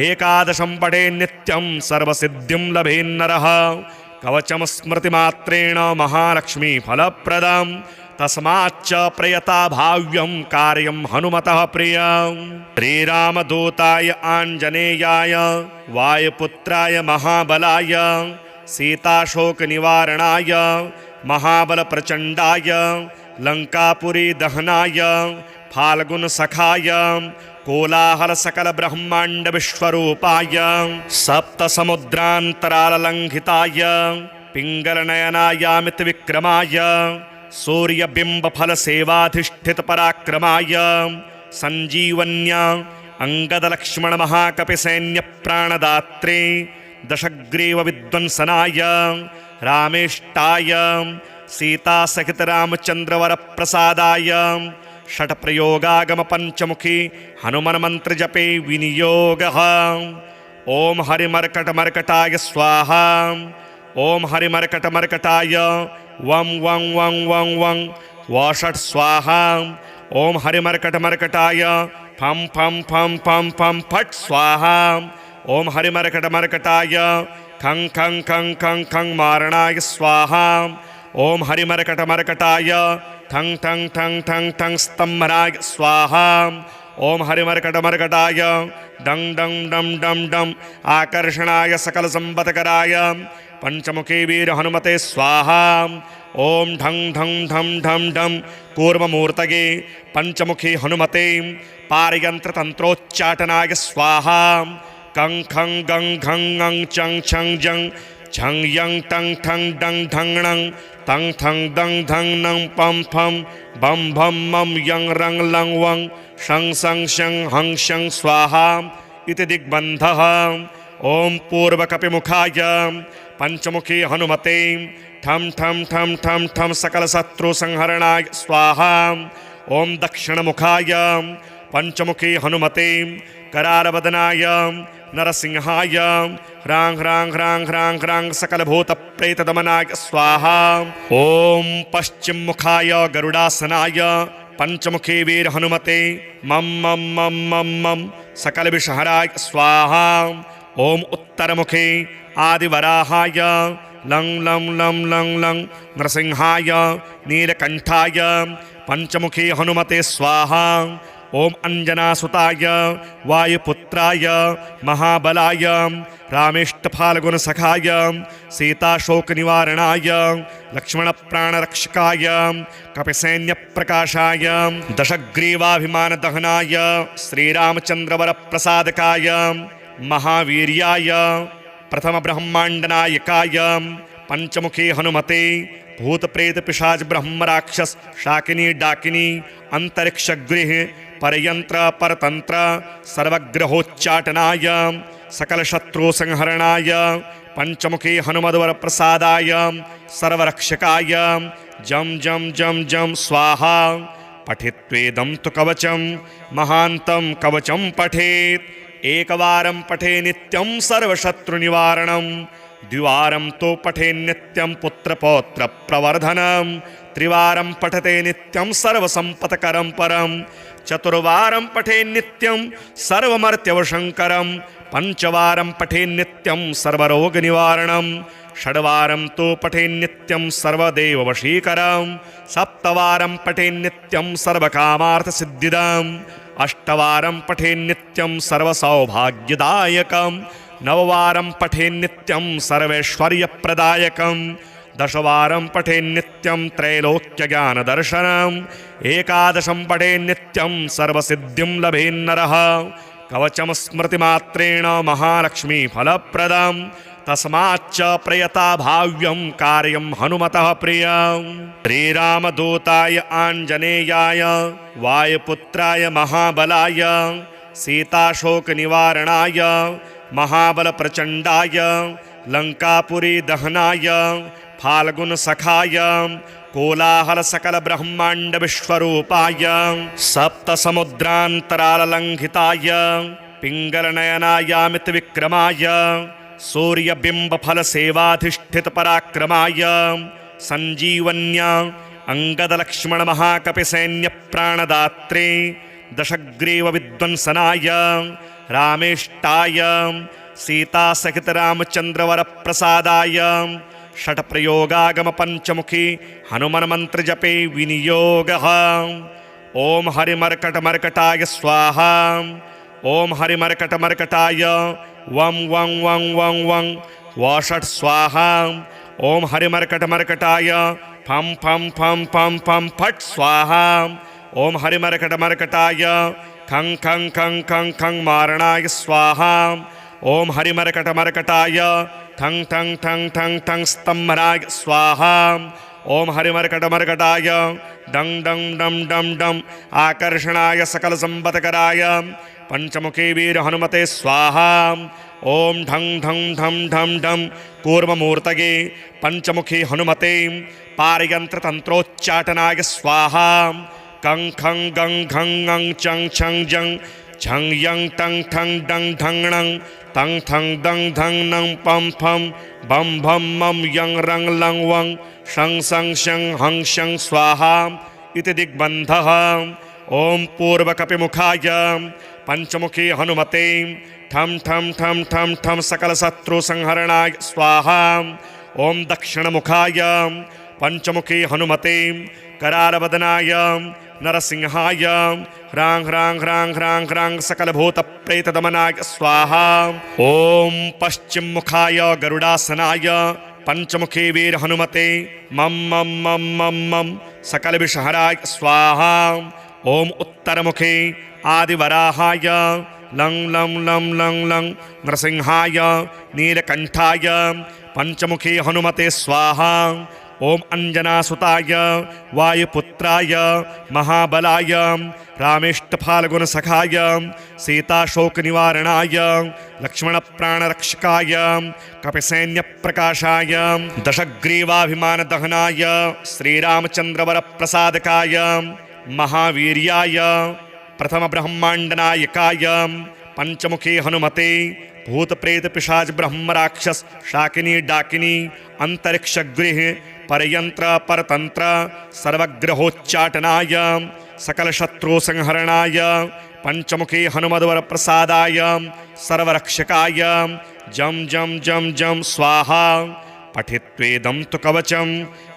एकादशं पठे नित्यं सर्वसिद्धिं लभेन्नरः। कवचं स्मृतिमात्रेण महालक्ष्मीफलप्रदम्। तस्माच्च प्रयता भाव्यं कार्यं हनुमतः प्रियम्। श्रीरामदूताय आञ्जनेयाय वायुपुत्राय महाबलाय सीताशोकनिवारणाय महाबलप्रचण्डाय लङ्कापुरी दहनाय फाल्गुनसखाय कोलाहलसकलब्रह्माण्डविश्वरूपाय सप्तसमुद्रान्तराललङ्घिताय पिङ्गलनयनायामितविक्रमाय सूर्यबिम्बफलसेवाधिष्ठितपराक्रमाय सञ्जीवन्या अङ्गदलक्ष्मणमहाकपिसैन्यप्राणदात्रे दशग्रीवविध्वंसनाय रामेष्टाय सीतासहितरामचन्द्रवरप्रसादाय षट्प्रयोगागमपञ्चमुखी हनुमन्मन्त्रजपे विनियोगः। ॐ हरिमर्कटमर्कटाय स्वाहा। ॐ हरिमर्कटमर्कटाय वं वं वं वं वं वषट् स्वाहा। ॐ हरिमर्कटमर्कटाय फं फं फं फं फं फट् स्वाहा। ॐ हरिमर्कटमर्कटाय खं खं खं खं खं मारणाय स्वाहा। ॐ हरिमर्कटमर्कटाय ठं ठं ठं ठं ठं स्तम्भनाय स्वाहा। ॐ हरिमर्कटमर्कटाय डं डं डं डं डं आकर्षणाय सकलसम्पत्कराय पंचमुखी वीर हनुमते स्वाहा। ॐ ढं ढं ढं ढं ढं कूर्ममूर्तये पंचमुखी हनुमते पारयन्त्रतन्त्रोच्चाटनाय स्वाहा। कं खं गं घं ङं चं छं जं छं यं टं ठं डं ढं णं तं ठं दं धं नं पं फं बं भं मं यं रं लं वं शं सं शं हं शं स्वाहा इति दिग्बन्धः। ॐ पूर्वकपिमुखाय पंचमुखी हनुमते ठं ठं ठं ठं ठं सकलशत्रुसंहरणाय स्वाहा। ॐ दक्षिणमुखाय पंचमुखी हनुमते करालवदनाय नरसिंहाय ह्रां ह्रां ह्रां ह्रां ह्रां सकलभूतप्रेतदमनाय स्वाहा। ॐ पश्चिममुखाय गरुडासनाय पंचमुखी वीर हनुमते मं मं मं मं मं सकलविषहराय स्वाहा। ॐ उत्तरमुखे आदिवराहाय लं लं लं लं लं नरसिंहाय नीलकण्ठाय पंचमुखी हनुमते स्वाहा। ॐ अंजनासुताय वायुपुत्राय महाबलाय रामेष्टफाल्गुनसखाय सीताशोकनिवारणाय लक्ष्मणप्राणरक्षकाय कपिसैन्यप्रकाशाय दशग्रीवाभिमानदहनाय श्रीरामचन्द्रवरप्रसादकाय महावीर्याय प्रथमब्रह्माण्डनायकाय पंचमुखी हनुमते भूतप्रेतपिशाच ब्रह्मराक्षस शाकिनी डाकिनी अंतरिक्षगृह परयंत्र परतंत्र सर्वग्रहोच्चाटनाय सकलशत्रुसंहरणाय पंचमुखी हनुमद्वरप्रसादाय सर्वरक्षकाय जं जं जं जं स्वाहा। पठित्वेदं तु कवचं महान्तं कवचं पठेत्। एकवारं पठे नित्यं सर्वशत्रुनिवारणं। द्विवारं तु पठे नित्यं पुत्रपौत्रप्रवर्धनं। त्रिवारं पठते नित्यं सर्वसम्पत्करं परं। चतुर्वारं पठे नित्यं सर्वमर्त्यवशङ्करं। पंचवारं पठे नित्यं सर्वरोगनिवारणं। षड्वारं तु पठे नित्यं सर्वदेववशीकरं। सप्तवारं पठे नित्यं सर्वकामार्थसिद्धिदम्। अष्टवारं पठे नित्यं सर्वसौभाग्यदायकं। नववारं पठे नित्यं सर्वैश्वर्यप्रदायकं। दशवारं पठेन्नित्यं त्रैलोक्यज्ञानदर्शनम् एकादशं पठेन्नित्यं सर्वसिद्धिं लभेन्नरः कवचं स्मृतिमात्रेण महालक्ष्मीफलप्रदम् तस्माच्च प्रयता भाव्यं कार्यं हनुमतः प्रियं श्रीरामदूताय आञ्जनेयाय वायुपुत्राय महाबलाय सीताशोकनिवारणाय महाबलप्रचण्डाय लङ्कापुरी दहनाय फाल्गुनसखाय कोलाहलसकलब्रह्माण्डविश्वरूपाय सप्तसमुद्रान्तराललङ्घिताय पिङ्गलनयनायामितविक्रमाय सूर्यबिम्बफलसेवाधिष्ठितपराक्रमाय सञ्जीवन्या अङ्गदलक्ष्मणमहाकपिसैन्यप्राणदात्रे दशग्रीवविध्वंसनाय रामेष्टाय सीतासहितरामचन्द्रवरप्रसादाय षट्प्रयोगागमपञ्चमुखी हनुमन्मन्त्रजपे विनियोगः ॐ हरिमर्कटमर्कटाय स्वाहा ॐ हरिमर्कटमर्कटाय वं वं वं वं वं वषट् स्वाहा ॐ हरिमर्कटमर्कटाय फं फं फं फं फं फट् स्वाहा ॐ हरिमर्कटमर्कटाय खं खं खं खं खं मारणाय स्वाहा ॐ हरिमर्कटमर्कटाय ठं ठं ठं ठं ठं स्तम्भनाय स्वाहा ॐ हरिमर्कटमर्कटाय डं डं डं डं डं आकर्षणाय सकलसम्पत्कराय पंचमुखी वीर हनुमते स्वाहा ॐ ढं ढं ढं ढं ढं कूर्ममूर्तये पंचमुखी हनुमते पारयन्त्रतन्त्रोच्चाटनाय स्वाहा कं खं गं घं ङं चं छं जं छं यं टं ठं डं ढं णं तं ठं दं धं नं पं फं बं भं मं यं रं लं वं शं सं शं हं शं स्वाहा इति दिग्बन्धः ॐ पूर्वकपिमुखाय पंचमुखी हनुमते ठं ठं ठं ठं ठं सकलशत्रुसंहरणाय स्वाहा ॐ दक्षिणमुखाय पंचमुखी हनुमते करालवदनाय नरसिंहाय ह्रां ह्रां ह्रां ह्रां ह्रां सकलभूतप्रेतदमनाय स्वाहा ॐ पश्चिममुखाय गरुडासनाय पंचमुखी वीर हनुमते मम मम मम मम मम सकलविषहराय स्वाहा ॐ उत्तरमुखे आदिवराहाय लं लं लं लं लं नरसिंहाय नीलकण्ठाय पंचमुखी हनुमते स्वाहा ॐ अंजनासुताय वायुपुत्राय महाबलाय रामेष्टफाल्गुनसखाय सीताशोकनिवारणाय लक्ष्मणप्राणरक्षकाय कपिसैन्यप्रकाशाय दशग्रीवाभिमानदहनाय श्रीरामचन्द्रवरप्रसादकाय महावीर्याय प्रथमब्रह्माण्डनायकाय पंचमुखी हनुमते भूतप्रेतपिशाच ब्रह्मराक्षस शाकिनी डाकिनी अंतरिक्षगृह परयंत्र परतंत्र सर्वग्रहोच्चाटनाय सकलशत्रुसंहरणाय पंचमुखी हनुमद्वरप्रसादाय सर्वरक्षकाय जं जं जं जं स्वाहा पठित्वेदं तु कवचं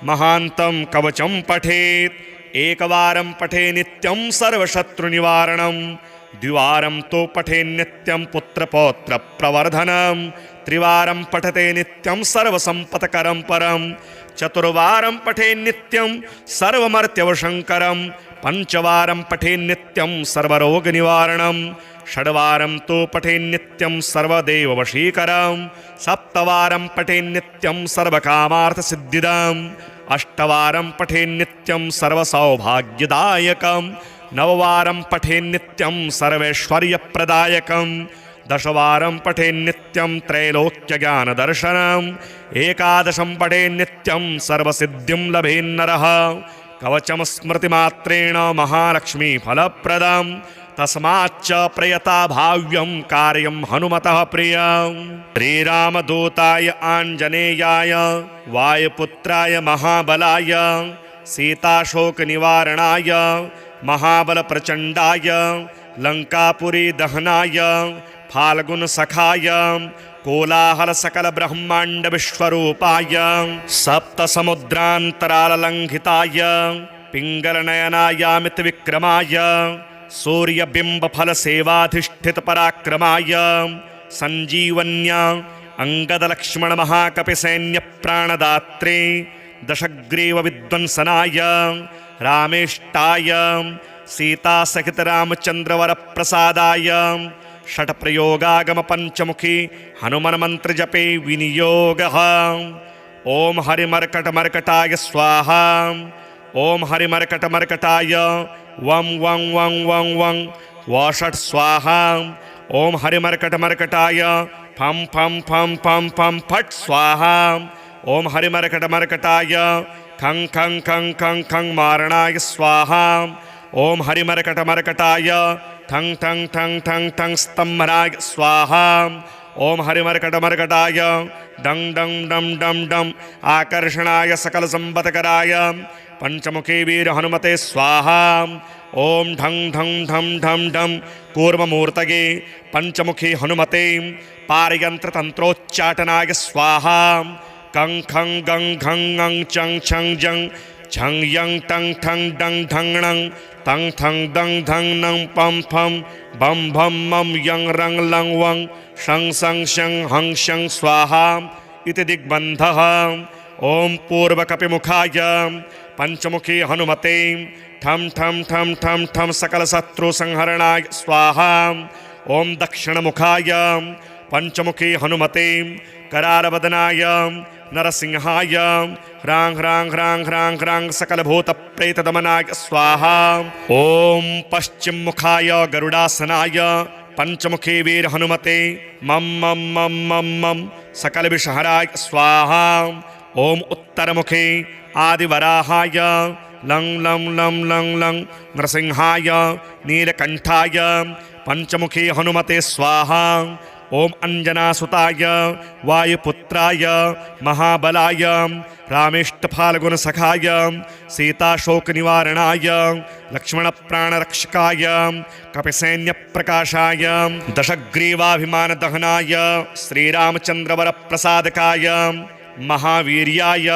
महान्तं कवचं पठेत् एकवारं पठे नित्यं सर्वशत्रुनिवारणं द्विवारं तो पठे नित्यं पुत्रपौत्रप्रवर्धनं त्रिवारं पठते नित्यं सर्वसम्पत्करं परं चतुर्वारं पठे नित्यं सर्वमर्त्यवशङ्करं पंचवारं पठे नित्यं सर्वरोगनिवारणं षड्वारं तो पठे नित्यं सर्वदेववशीकरं सप्तवारं पठे नित्यं सर्वकामार्थसिद्धिदम् अष्टवारं पठे नित्यं सर्वसौभाग्यदायकं नववारं पठे नित्यं सर्वैश्वर्यप्रदायकं दशवारं पठे नित्यं त्रैलोक्यज्ञानदर्शनम् एकादशं पठे नित्यं सर्वसिद्धिं लभेन्नरः कवचं स्मृतिमात्रेण महालक्ष्मीफलप्रदम् तस्माच्च प्रयता भाव्यं कार्यं हनुमतः प्रियं श्रीरामदूताय आञ्जनेयाय वायुपुत्राय महाबलाय सीताशोकनिवारणाय महाबलप्रचण्डाय लङ्कापुरी दहनाय फाल्गुनसखाय कोलाहलसकलब्रह्माण्डविश्वरूपाय सप्तसमुद्रान्तराललङ्घिताय पिङ्गलनयनायामितविक्रमाय सूर्यबिम्बफलसेवाधिष्ठितपराक्रमाय सञ्जीवन्या अंगदलक्ष्मणमहाकपिसैन्यप्राणदात्रे दशग्रीवविध्वंसनाय रामेष्टाय सीतासहितरामचन्द्रवरप्रसादाय षट्प्रयोगागमपञ्चमुखी हनुमन्मन्त्रजपे विनियोगः। ॐ हरिमर्कटमर्कटाय स्वाहा। ॐ हरिमर्कटमर्कटाय वं वं वं वं वं वषट् स्वाहा। ॐ हरिमर्कटमर्कटाय फं फं फं फं फं फट् स्वाहा। ॐ हरिमर्कटमर्कटाय खं खं खं खं खं मारणाय स्वाहा। ॐ हरिमर्कटमर्कटाय ठं ठं ठं ठं ठं स्तम्भनाय स्वाहा। ॐ हरिमर्कटमर्कटाय डं डं डं डं डं आकर्षणाय सकलसम्पत्कराय पंचमुखी वीर हनुमते स्वाहा। ॐ ढं ढं ढं ढं ढं कूर्ममूर्तये पंचमुखी हनुमते पारयन्त्रतन्त्रोच्चाटनाय स्वाहा। कं खं गं घं ङं चं छं जं झं यं टं ठं डं ढं णं तं थं दं धं नं पं फं बं भं मं यं रं लं वं शं सं शं हं शं स्वाहा इति दिग्बन्धः। ॐ पूर्वकपिमुखाय पंचमुखी हनुमते ठं ठं ठं ठं ठं सकलशत्रुसंहरणाय स्वाहा। ॐ दक्षिणमुखाय पंचमुखी हनुमते करालवदनाय नरसिंहाय ह्रां ह्रां ह्रां ह्रां ह्रां सकलभूतप्रेतदमनाय स्वाहा। ॐ पश्चिममुखाय गरुडासनाय पंचमुखी वीर हनुमते मं मं मं मं मं सकलविषहराय स्वाहा। ॐ उत्तरमुखे आदिवराहाय लं लं लं लं लं नृसिंहाय नीलकण्ठाय पंचमुखी हनुमते स्वाहा। ॐ अंजनासुताय वायुपुत्राय महाबलाय रामेष्टफाल्गुनसखाय सीताशोकनिवारणाय लक्ष्मणप्राणरक्षकाय कपिसैन्यप्रकाशाय दशग्रीवाभिमानदहनाय श्रीरामचन्द्रवरप्रसादकाय महावीर्याय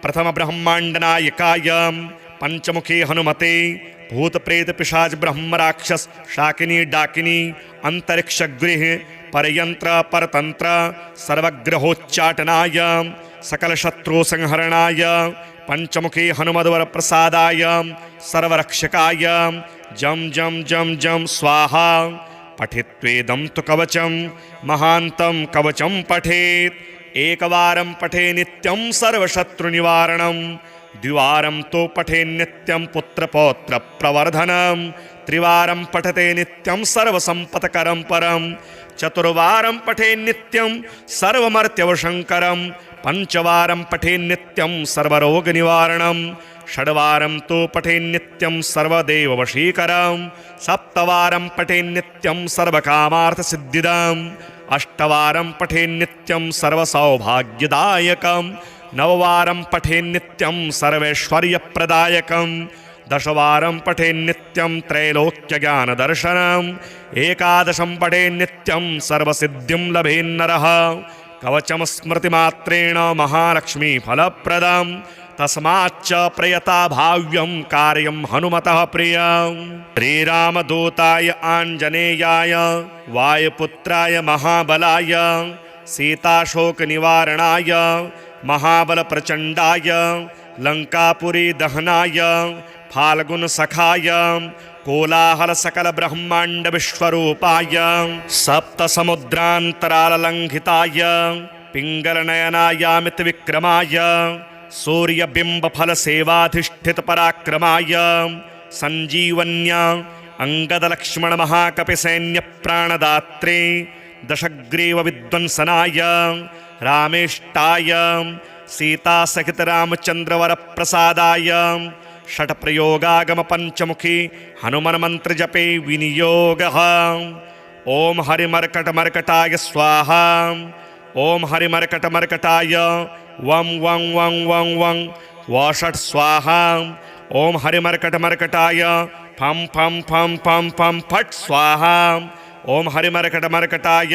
प्रथमब्रह्माण्डनायकाय पंचमुखी हनुमते भूतप्रेतपिशाच ब्रह्मराक्षस शाकिनी डाकिनी अंतरिक्षगृह परयंत्र परतंत्र सर्वग्रहोच्चाटनाय सकलशत्रुसंहरणाय पंचमुखी हनुमद्वरप्रसादाय सर्वरक्षकाय जं जं जं जं स्वाहा। पठित्वेदं तु कवचं महान्तं कवचं पठेत् एकवारं पठे नित्यं सर्वशत्रुनिवारणं द्विवारं तो पठे नित्यं पुत्रपौत्रप्रवर्धनं त्रिवारं पठते नित्यं सर्वसम्पत्करं परं चतुर्वारं पठे नित्यं सर्वमर्त्यवशङ्करं पंचवारं पठे नित्यं सर्वरोगनिवारणं षड्वारं तो पठे नित्यं सर्वदेववशीकरं सप्तवारं पठे नित्यं सर्वकामार्थसिद्धिदम् अष्टवारं पठे नित्यं सर्वसौभाग्यदायकं नववारं पठे नित्यं सर्वैश्वर्यप्रदायकं दशवारं पठे नित्यं त्रैलोक्यज्ञानदर्शनम् एकादशं पठे नित्यं सर्वसिद्धिं लभेन्नरः कवचं स्मृतिमात्रेण महालक्ष्मीफलप्रदं तस्माच्च प्रयता भाव्यं कार्यं हनुमतः प्रियं। श्रीरामदूताय आञ्जनेयाय वायुपुत्राय महाबलाय सीताशोकनिवारणाय महाबलप्रचण्डाय लङ्कापुरी दहनाय फाल्गुनसखाय कोलाहलसकलब्रह्माण्डविश्वरूपाय सप्तसमुद्रान्तराललङ्घिताय पिङ्गलनयनायामितविक्रमाय सूर्यबिम्बफलसेवाधिष्ठितपराक्रमाय सञ्जीवन्या अंगदलक्ष्मणमहाकपिसैन्यप्राणदात्रे दशग्रीवविध्वंसनाय रामेष्टाय सीतासहितरामचन्द्रवरप्रसादाय षट्प्रयोगागमपञ्चमुखी हनुमन्मन्त्रजपे विनियोगः। ॐ हरिमर्कटमर्कटाय स्वाहा। ॐ हरिमर्कटमर्कटाय वं वं वं वं वं वषट् स्वाहा। ॐ हरिमर्कटमर्कटाय फं फं फं फं फं फट् स्वाहा। ॐ हरिमर्कटमर्कटाय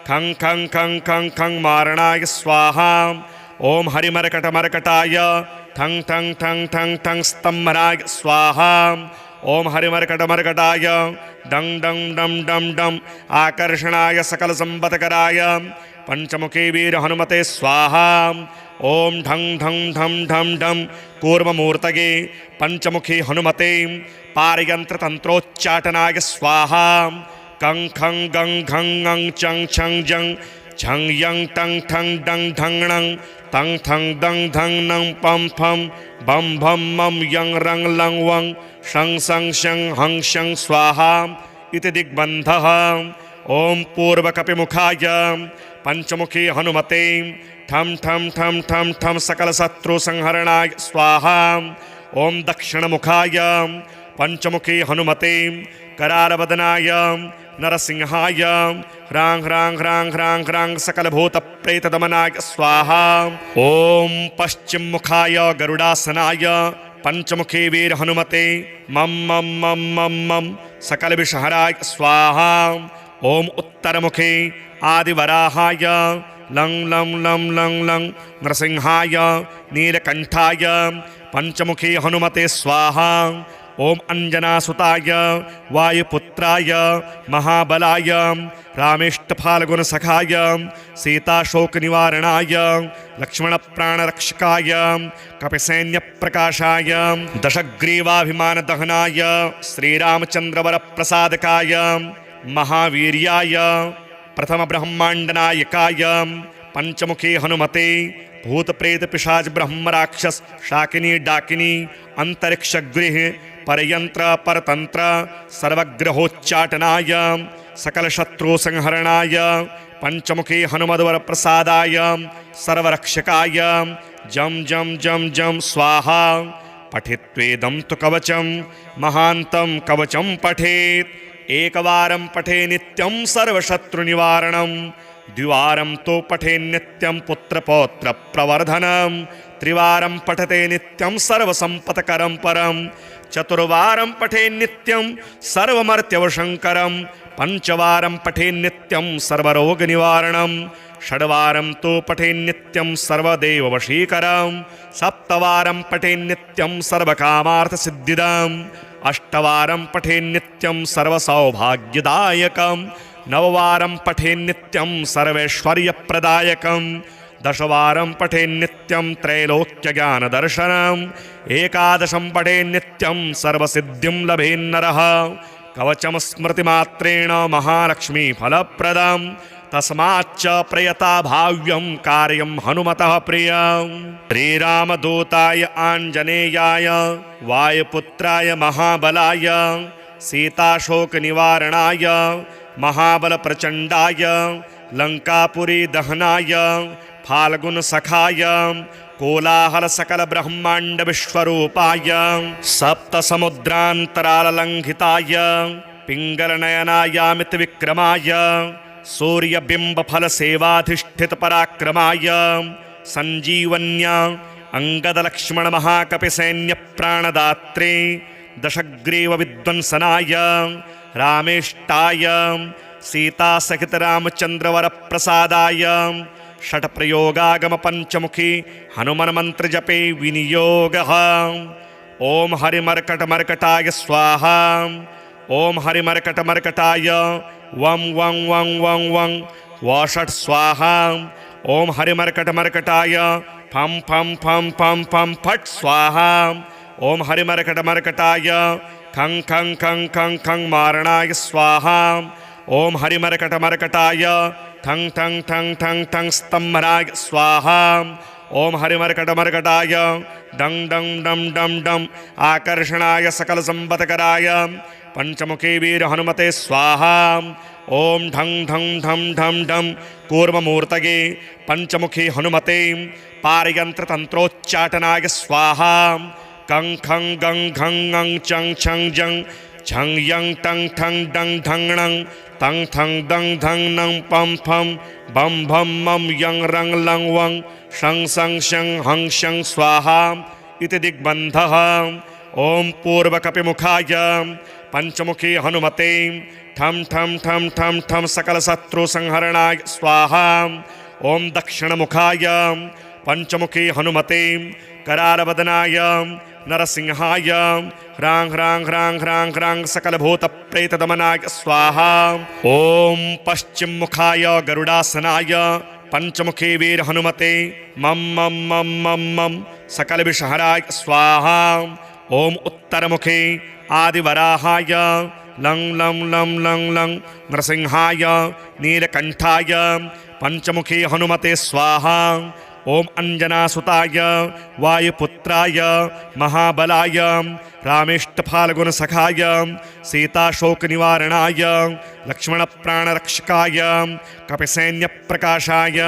खं खं खं खं खं मारणाय स्वाहा। ॐ हरिमर्कटमर्कटाय ठं ठं ठं ठं ठं स्तम्भनाय स्वाहा। ॐ हरिमर्कटमर्कटाय डं डं डं डं डं आकर्षणाय सकलसम्पत्कराय पंचमुखी वीर हनुमते स्वाहा। ओम ढं ढं ढं ढं ढं कूर्ममूर्तये पंचमुखी हनुमते पारयंत्र तंत्रोच्चाटनाय स्वाहा। कं खं गं घं ङं चं छं जं झं यं टं ठं डं ढं णं तं थं दं धं नं पं फं बं भं मं यं रं लं वं शं सं शं हं शं स्वाहा इति दिग्बन्धः। ओम पूर्वकपिमुखाय पंचमुखी हनुमते ठं ठं ठं ठं ठं सकलशत्रुसंहरणाय स्वाहा। ओम दक्षिणमुखाय पंचमुखी हनुमते करालवदनाय नरसिंहाय ह्रां ह्रां ह्रां ह्रां ह्रां सकलभूतप्रेतदमनाय स्वाहा। ओम पश्चिममुखाय गरुडासनाय पंचमुखी वीर हनुमते मम मम मम मम मम सकलविषहराय स्वाहा। ओम उत्तरमुखे आदिवराहाय लं लं लं लं लं नरसिंहाय नीलकंठाय पंचमुखी हनुमते स्वाहा। ओम अंजनासुताय वायुपुत्राय महाबलाय रामेष्टफाल्गुनसखाय सीताशोकनिवारणाय लक्ष्मणप्राणरक्षकाय कपिसैन्यप्रकाशाय दशग्रीवाभिमानदहनाय श्रीरामचन्द्रवरप्रसादकाय महावीर्याय प्रथमब्रह्माण्डनायकाय पंचमुखी हनुमते भूत प्रेत पिशाच ब्रह्म राक्षस शाकिनी डाकिनी अंतरिक्षगृह परयंत्र परतंत्र सर्वग्रहोच्चाटनाय सकल शत्रु संहरणाय पंचमुखी हनुमद्वर प्रसादाय सर्वरक्षकाय जम जम जम जम स्वाहा। पठित्वेदं तु कवचं महान्तं कवचं पठेत् एकवारं पठे नित्यं सर्वशत्रुनिवारणं द्विवारं तो पठे नित्यं पुत्रपौत्र प्रवर्धनं त्रिवारं पठते नित्यं सर्वसंपत्करं परं चतुर्वारं पठे नित्यं सर्वमर्त्यवशंकरं पंचवारं पठे नित्यं सर्वरोगनिवारणं षड्वारं तो पठे नित्यं सर्वदेववशीकरं सप्तवारं पठे नित्यं सर्वकामार्थसिद्धिदम् अष्टवारं पठे नित्यं सर्वसौभाग्यदायकं नववारं पठे नित्यं सर्वैश्वर्यप्रदायकं दशवारं पठे नित्यं त्रैलोक्यज्ञानदर्शनम् एकादशं पठे नित्यं सर्वसिद्धिं लभेन्नरः कवचं स्मृतिमात्रेण महालक्ष्मीफलप्रदं तस्माच्च प्रयता भाव्यं कार्यं हनुमतः प्रियं। श्रीरामदूताय आञ्जनेयाय वायुपुत्राय महाबलाय सीताशोकनिवारणाय महाबलप्रचण्डाय लङ्कापुरी दहनाय फाल्गुनसखाय कोलाहलसकलब्रह्माण्डविश्वरूपाय सप्तसमुद्रान्तराललङ्घिताय पिङ्गलनयनायामितविक्रमाय सूर्यबिम्बफलसेवाधिष्ठितपराक्रमाय सञ्जीवन्या अङ्गदलक्ष्मणमहाकपिसैन्यप्राणदात्रे दशग्रीवविध्वंसनाय रामेष्टाय सीतासहितरामचन्द्रवरप्रसादाय षट्प्रयोगागमपञ्चमुखी हनुमन्मन्त्रजपे विनियोगः। ओम हरिमर्कटमर्कटाय स्वाहा। ओम हरिमर्कटमर्कटाय वं वं वं वं वं वषट् स्वाहा। ओम हरिमर्कटमर्कटाय फं फं फं फं फं फट् स्वाहा। ओम हरिमर्कटमर्कटाय खं खं खं खं खं मारणाय स्वाहा। ओम हरिमर्कटमर्कटाय ठं ठं ठं ठं ठं स्तम्भनाय स्वाहा। ओम हरिमर्कटमर्कटाय डं डं डं डं डं आकर्षणाय सकलसंपत्कराय पंचमुखी वीर हनुमते स्वाहा। ओम ढं ढं ढं ढं ढं कूर्ममूर्तये पंचमुखी हनुमते पारयंत्रतंत्रोच्चाटनाय स्वाहा। कं खं गं घं ङं चं छं जं झं यं टं ठं डं ढं णं तं थं दं धं नं पं फं बं भं मं यं रं लं वं शं सं शं हं शं स्वाहा इति दिग्बन्धः। ओम पूर्वकपिमुखाय पंचमुखी हनुमते ठं ठं ठं ठं ठं सकलशत्रुसंहरणाय स्वाहा। ओम दक्षिणमुखाय पंचमुखी हनुमते करालवदनाय नरसिंहाय ह्रां ह्रां ह्रां ह्रां ह्रां सकलभूतप्रेतदमनाय स्वाहा। ओम पश्चिममुखाय गरुडासनाय पंचमुखी वीर हनुमते मम मम मम मम मम सकल विषहराय स्वाहा। ओम उत्तरमुखे आदिवराहाय लं लं लं लं लं नृसिंहाय नीलकंठाय पंचमुखी हनुमते स्वाहा। ओम अंजनासुताय वायुपुत्राय महाबलाय रामेष्टफाल्गुनसखाय सीताशोकनिवारणाय लक्ष्मणप्राणरक्षकाय कपिसैन्यप्रकाशाय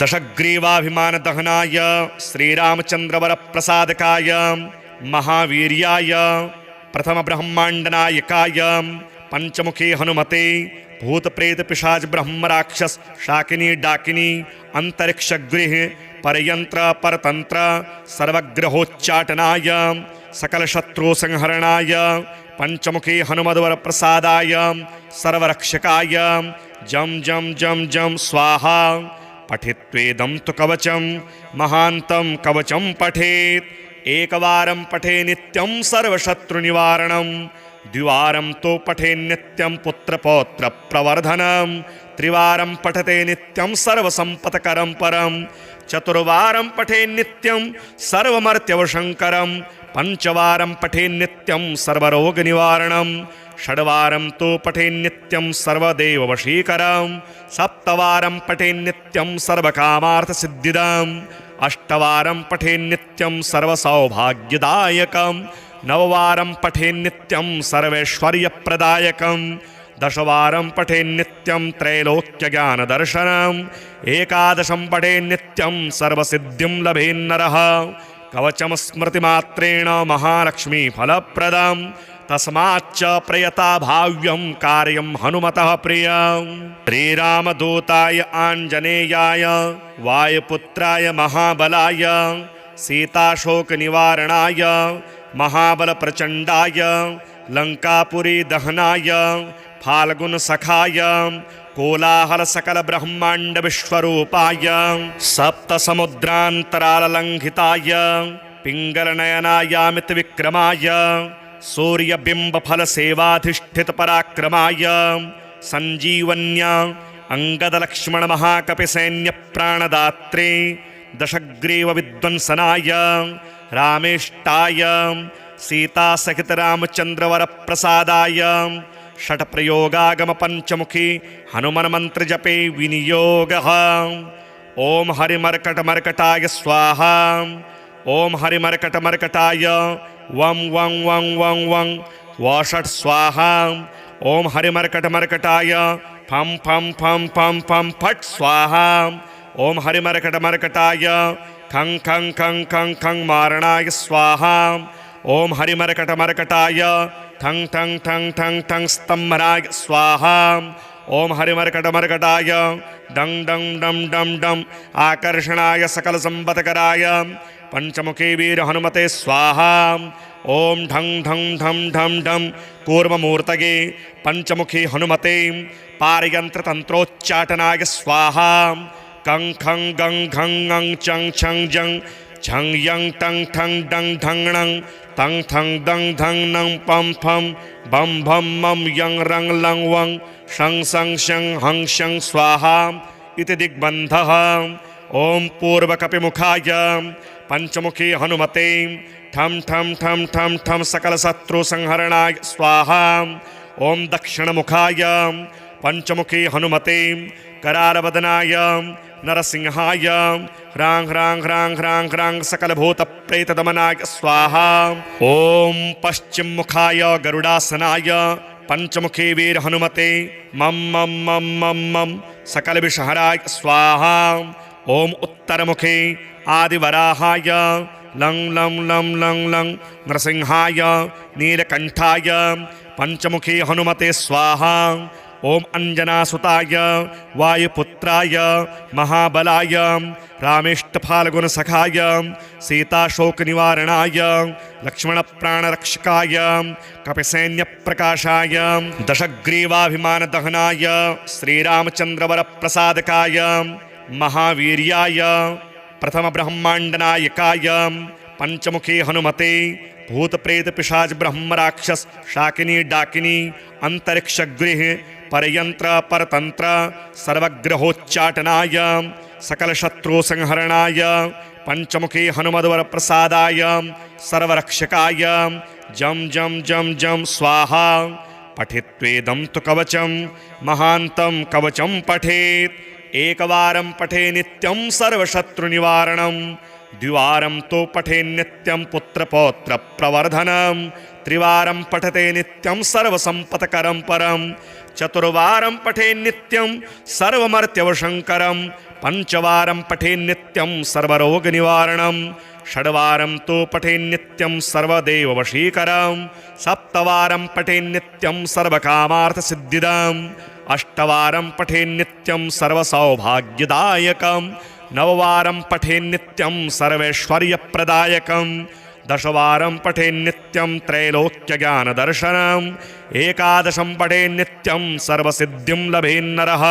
दशग्रीवाभिमानदहनाय श्रीरामचन्द्रवरप्रसादकाय महावीर्याय प्रथमब्रह्माण्डनायकाय पंचमुखी हनुमते भूतप्रेत पिशाच ब्रह्मराक्षस शाकिनी डाकिनी अंतरिक्षगृह परयंत्र परतंत्र सर्वग्रहोच्चाटनाय सकल शत्रु संहरणाय पंचमुखी हनुमद्वर प्रसादाय सर्वरक्षकाय जम जम जम जम स्वाहा। पठित्वेदं तु कवचं महान्तं कवचं पठेत् एकवारं पठे नित्यं सर्वशत्रुनिवारणं द्विवारं तो पठे नित्यं पुत्रपौत्र प्रवर्धनं त्रिवारं पठते नित्यं सर्वसंपत्करं परं चतुर्वारं पठे नित्यं सर्वमर्त्यवशंकरं पंचवारं पठे नित्यं सर्वरोगनिवारणं षड्वारं तो पठे नित्यं सर्वदेववशीकरं सप्तवारं पठे नित्यं सर्वकामार्थसिद्धिदम् अष्टवारं पठे नित्यं सर्वसौभाग्यदायकं नववारं पठे नित्यं सर्वैश्वर्यप्रदायकं दशवारं पठे नित्यं त्रैलोक्यज्ञानदर्शनम् एकादशं पठे नित्यं सर्वसिद्धिं लभेन्नरः कवचं स्मृतिमात्रेण महालक्ष्मीफलप्रदं तस्माच्च प्रयता भाव्यं कार्यं हनुमतः प्रियं। श्रीरामदूताय आञ्जनेयाय वायुपुत्राय महाबलाय सीताशोकनिवारणाय महाबलप्रचण्डाय लङ्कापुरी दहनाय फाल्गुनसखाय कोलाहल सकल ब्रह्मांड विश्वरूपाय सप्तसमुद्रान्तराललङ्घिताय पिङ्गलनयनायामित विक्रमाय सूर्यबिम्बफलसेवाधिष्ठितपराक्रमाय सञ्जीवन्या अङ्गदलक्ष्मणमहाकपिसैन्यप्राणदात्रे दशग्रीवविध्वंसनाय रामेष्टाय सीतासहितरामचन्द्रवरप्रसादाय षट्प्रयोगागमपञ्चमुखी हनुमन्मन्त्रजपे विनियोगः। ॐ हरिमर्कटमर्कटाय स्वाहा। ॐ हरिमर्कटमर्कटाय वं वं वं वं वं वषट् स्वाहा। ॐ हरिमर्कटमर्कटाय फं फं फं फं फं फट् स्वाहा। ॐ हरिमर्कटमर्कटाय खं खं खं खं खं मारणाय स्वाहा। ॐ हरिमर्कटमर्कटाय ठं ठं ठं ठं ठं स्तम्भनाय स्वाहा। ॐ हरिमर्कटमर्कटाय डं डं डं डं डं आकर्षणाय सकलसम्पत्कराय पंचमुखी वीर हनुमते स्वाहा। ॐ ढं ढं ढं ढं ढं कूर्ममूर्तये पंचमुखी हनुमते पारयन्त्रतन्त्रोच्चाटनाय स्वाहा। कं खं गं घं ङं चं छं जं छं यं टं ठं डं ढं णं तं ठं दं धं नं पं फं बं भं मं यं रं लं वं शं सं शं हं शं स्वाहा इति दिग्बन्धः। ॐ पूर्वकपिमुखाय पंचमुखी हनुमते ठं ठं ठं ठं ठं सकलशत्रुसंहरणाय स्वाहा। ॐ दक्षिणमुखाय पंचमुखी हनुमते करालवदनाय नरसिंहाय ह्रां ह्रां ह्रां ह्रां ह्रां सकलभूतप्रेतदमनाय स्वाहा। ॐ पश्चिममुखाय गरुडासनाय पंचमुखी वीर हनुमते मम मम मम मम मम सकलविषहराय स्वाहा। ॐ उत्तरमुखे आदिवराहाय लं लं लं लं लं नृसिंहाय नीलकंठाय पंचमुखी हनुमते स्वाहा। ॐ अंजनासुताय वायुपुत्राय महाबलाय रामेष्टफाल्गुनसखाय सीताशोकनिवारणाय लक्ष्मणप्राणरक्षकाय कपिसैन्यप्रकाशाय दशग्रीवाभिमानदहनाय श्रीरामचन्द्रवरप्रसादकाय महावीर्याय प्रथमब्रह्माण्डनायकाय पंचमुखी हनुमते भूतप्रेत पिशाच ब्रह्मराक्षस शाकिनी डाकिनी अंतरिक्षगृह परयंत्र परतंत्र सर्वग्रहोच्चाटनाय सकलशत्रुसंहरणाय पंचमुखी हनुमद्वरप्रसादाय सर्वरक्षकाय जं जं जं जं स्वाहा। पठित्वेदं तु कवचं महान्तं कवचं पठेत्। एकवारं पठे नित्यं सर्वशत्रुनिवारणं, द्विवारं तु पठे नित्यं पुत्रपौत्रप्रवर्धनं, त्रिवारं पठते नित्यं सर्वसम्पत्करं परं, चतुर्वारं पठे नित्यं सर्वमर्त्यवशङ्करं, पंचवारं पठे नित्यं सर्वरोगनिवारणं, षड्वारं तु पठे नित्यं सर्वदेववशीकरं, सप्तवारं पठे नित्यं सर्वकामार्थसिद्धिदम्, अष्टवारं पठे नित्यं सर्वसौभाग्यदायकं, नववारं पठे नित्यं सर्वैश्वर्यप्रदायकं, दशवारं पठे नित्यं त्रैलोक्यज्ञानदर्शनम्, एकादशं पठे नित्यं सर्वसिद्धिं लभेन्नरः।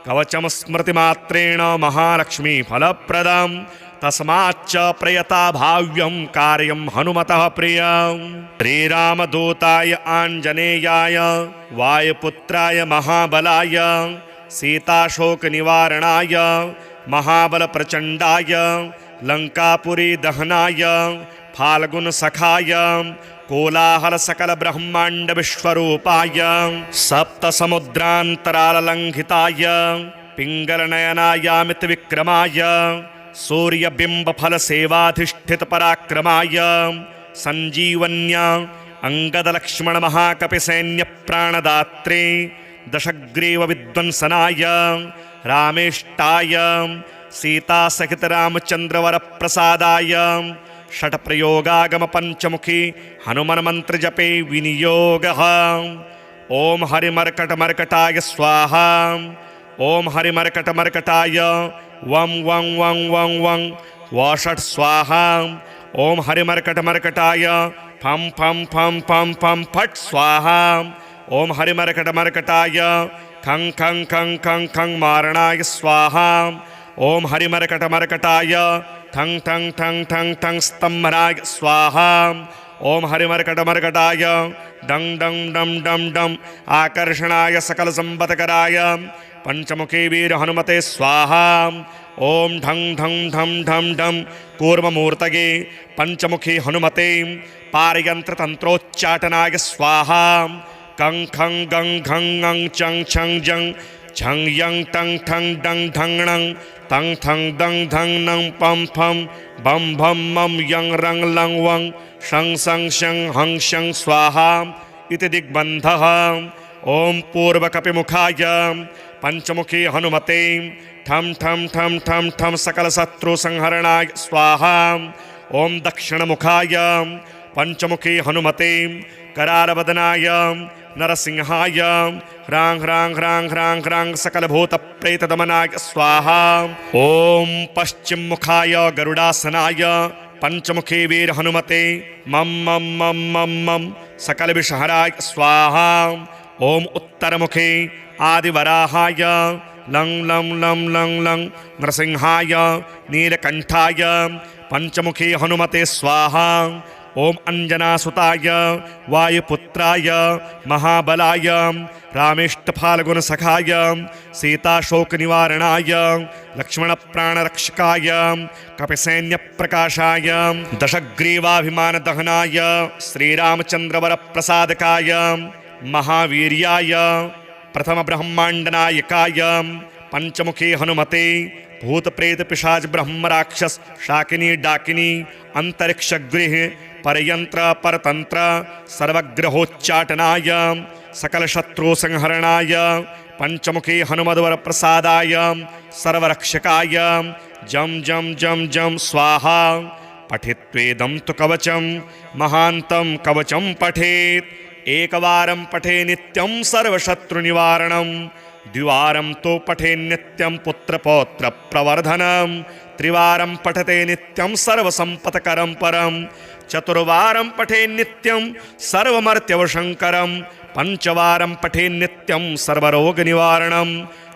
कवचं स्मृतिमात्रेण महालक्ष्मीफलप्रदं, तस्माच्च प्रयता भाव्यं कार्यं हनुमतः प्रियं। श्रीरामदूताय आञ्जनेयाय वायुपुत्राय महाबलाय सीताशोकनिवारणाय महाबलप्रचण्डाय लङ्कापुरी दहनाय फाल्गुनसखाय कोलाहलसकलब्रह्माण्डविश्वरूपाय सप्तसमुद्रान्तराललङ्घिताय पिङ्गलनयनायामितविक्रमाय सूर्यबिम्बफलसेवाधिष्ठितपराक्रमाय सञ्जीवन्या अङ्गदलक्ष्मणमहाकपिसैन्यप्राणदात्रे दशग्रीवविध्वंसनाय रामेष्टाय सीतासहितरामचन्द्रवरप्रसादाय षट्प्रयोगागमपञ्चमुखी हनुमन्मन्त्रजपे विनियोगः। ॐ हरिमर्कटमर्कटाय स्वाहा। ॐ हरिमर्कटमर्कटाय वं वं वं वं वं वषट् स्वाहा। ॐ हरिमर्कटमर्कटाय फं फं फं फं फं फट् स्वाहा। ॐ हरिमर्कटमर्कटाय खं खं खं खं खं मारणाय स्वाहा। ॐ हरिमर्कटमर्कटाय ठं ठं ठं ठं ठं स्तम्भनाय स्वाहा। ॐ हरिमर्कटमर्कटाय डं डं डं डं डं आकर्षणाय सकलसम्पत्कराय पंचमुखी वीर हनुमते स्वाहा। ॐ ढं ढं ढं ढं ढं कूर्ममूर्तये पंचमुखी हनुमते पारयन्त्रतन्त्रोच्चाटनाय स्वाहा। कं खं गं घं ङं चं छं जं झं यं टं ठं डं ढं णं तं ठं दं धं नं पं फं बं भं मं यं रं लं वं शं सं शं हं शं स्वाहा इति दिग्बन्धः। ॐ पूर्वकपिमुखाय पंचमुखी हनुमते ठं ठं ठं ठं ठं सकलशत्रुसंहरणाय स्वाहा। ॐ दक्षिणमुखाय पंचमुखी हनुमते करालवदनाय नरसिंहाय ह्रां ह्रां ह्रां ह्रां ह्रां सकलभूतप्रेतदमनाय स्वाहा। ॐ पश्चिममुखाय गरुडासनाय पंचमुखी वीर हनुमते मं मं मं मं मं सकलविषहराय स्वाहा। ॐ उत्तरमुखे आदिवराहाय लं लं लं लं लं नरसिंहाय नीलकण्ठाय पंचमुखी हनुमते स्वाहा। ॐ अंजनासुताय वायुपुत्राय महाबलाय रामेष्टफाल्गुनसखाय सीताशोकनिवारणाय लक्ष्मणप्राणरक्षकाय कपिसैन्यप्रकाशाय दशग्रीवाभिमानदहनाय श्रीरामचन्द्रवरप्रसादकाय महावीर्याय प्रथमब्रह्माण्डनायकाय पंचमुखी हनुमते भूतप्रेतपिशाच ब्रह्मराक्षस शाकिनी डाकिनी अंतरिक्षगृह परयंत्र परतंत्र सर्वग्रहोच्चाटनाय सकलशत्रुसंहरणाय पंचमुखी हनुमद्वरप्रसादाय सर्वरक्षकाय जं जं जं जं स्वाहा। पठित्वेदं तु कवचं महान्तं कवचं पठेत्। एकवारं पठे नित्यं सर्वशत्रुनिवारणं, द्विवारं तु पठे नित्यं पुत्रपौत्रप्रवर्धनं, त्रिवारं पठते नित्यं सर्वसम्पत्करं परं, चतुर्वारं पठे नित्यं सर्वमर्त्यवशङ्करं, पंचवारं पठे नित्यं सर्वरोगनिवारणं,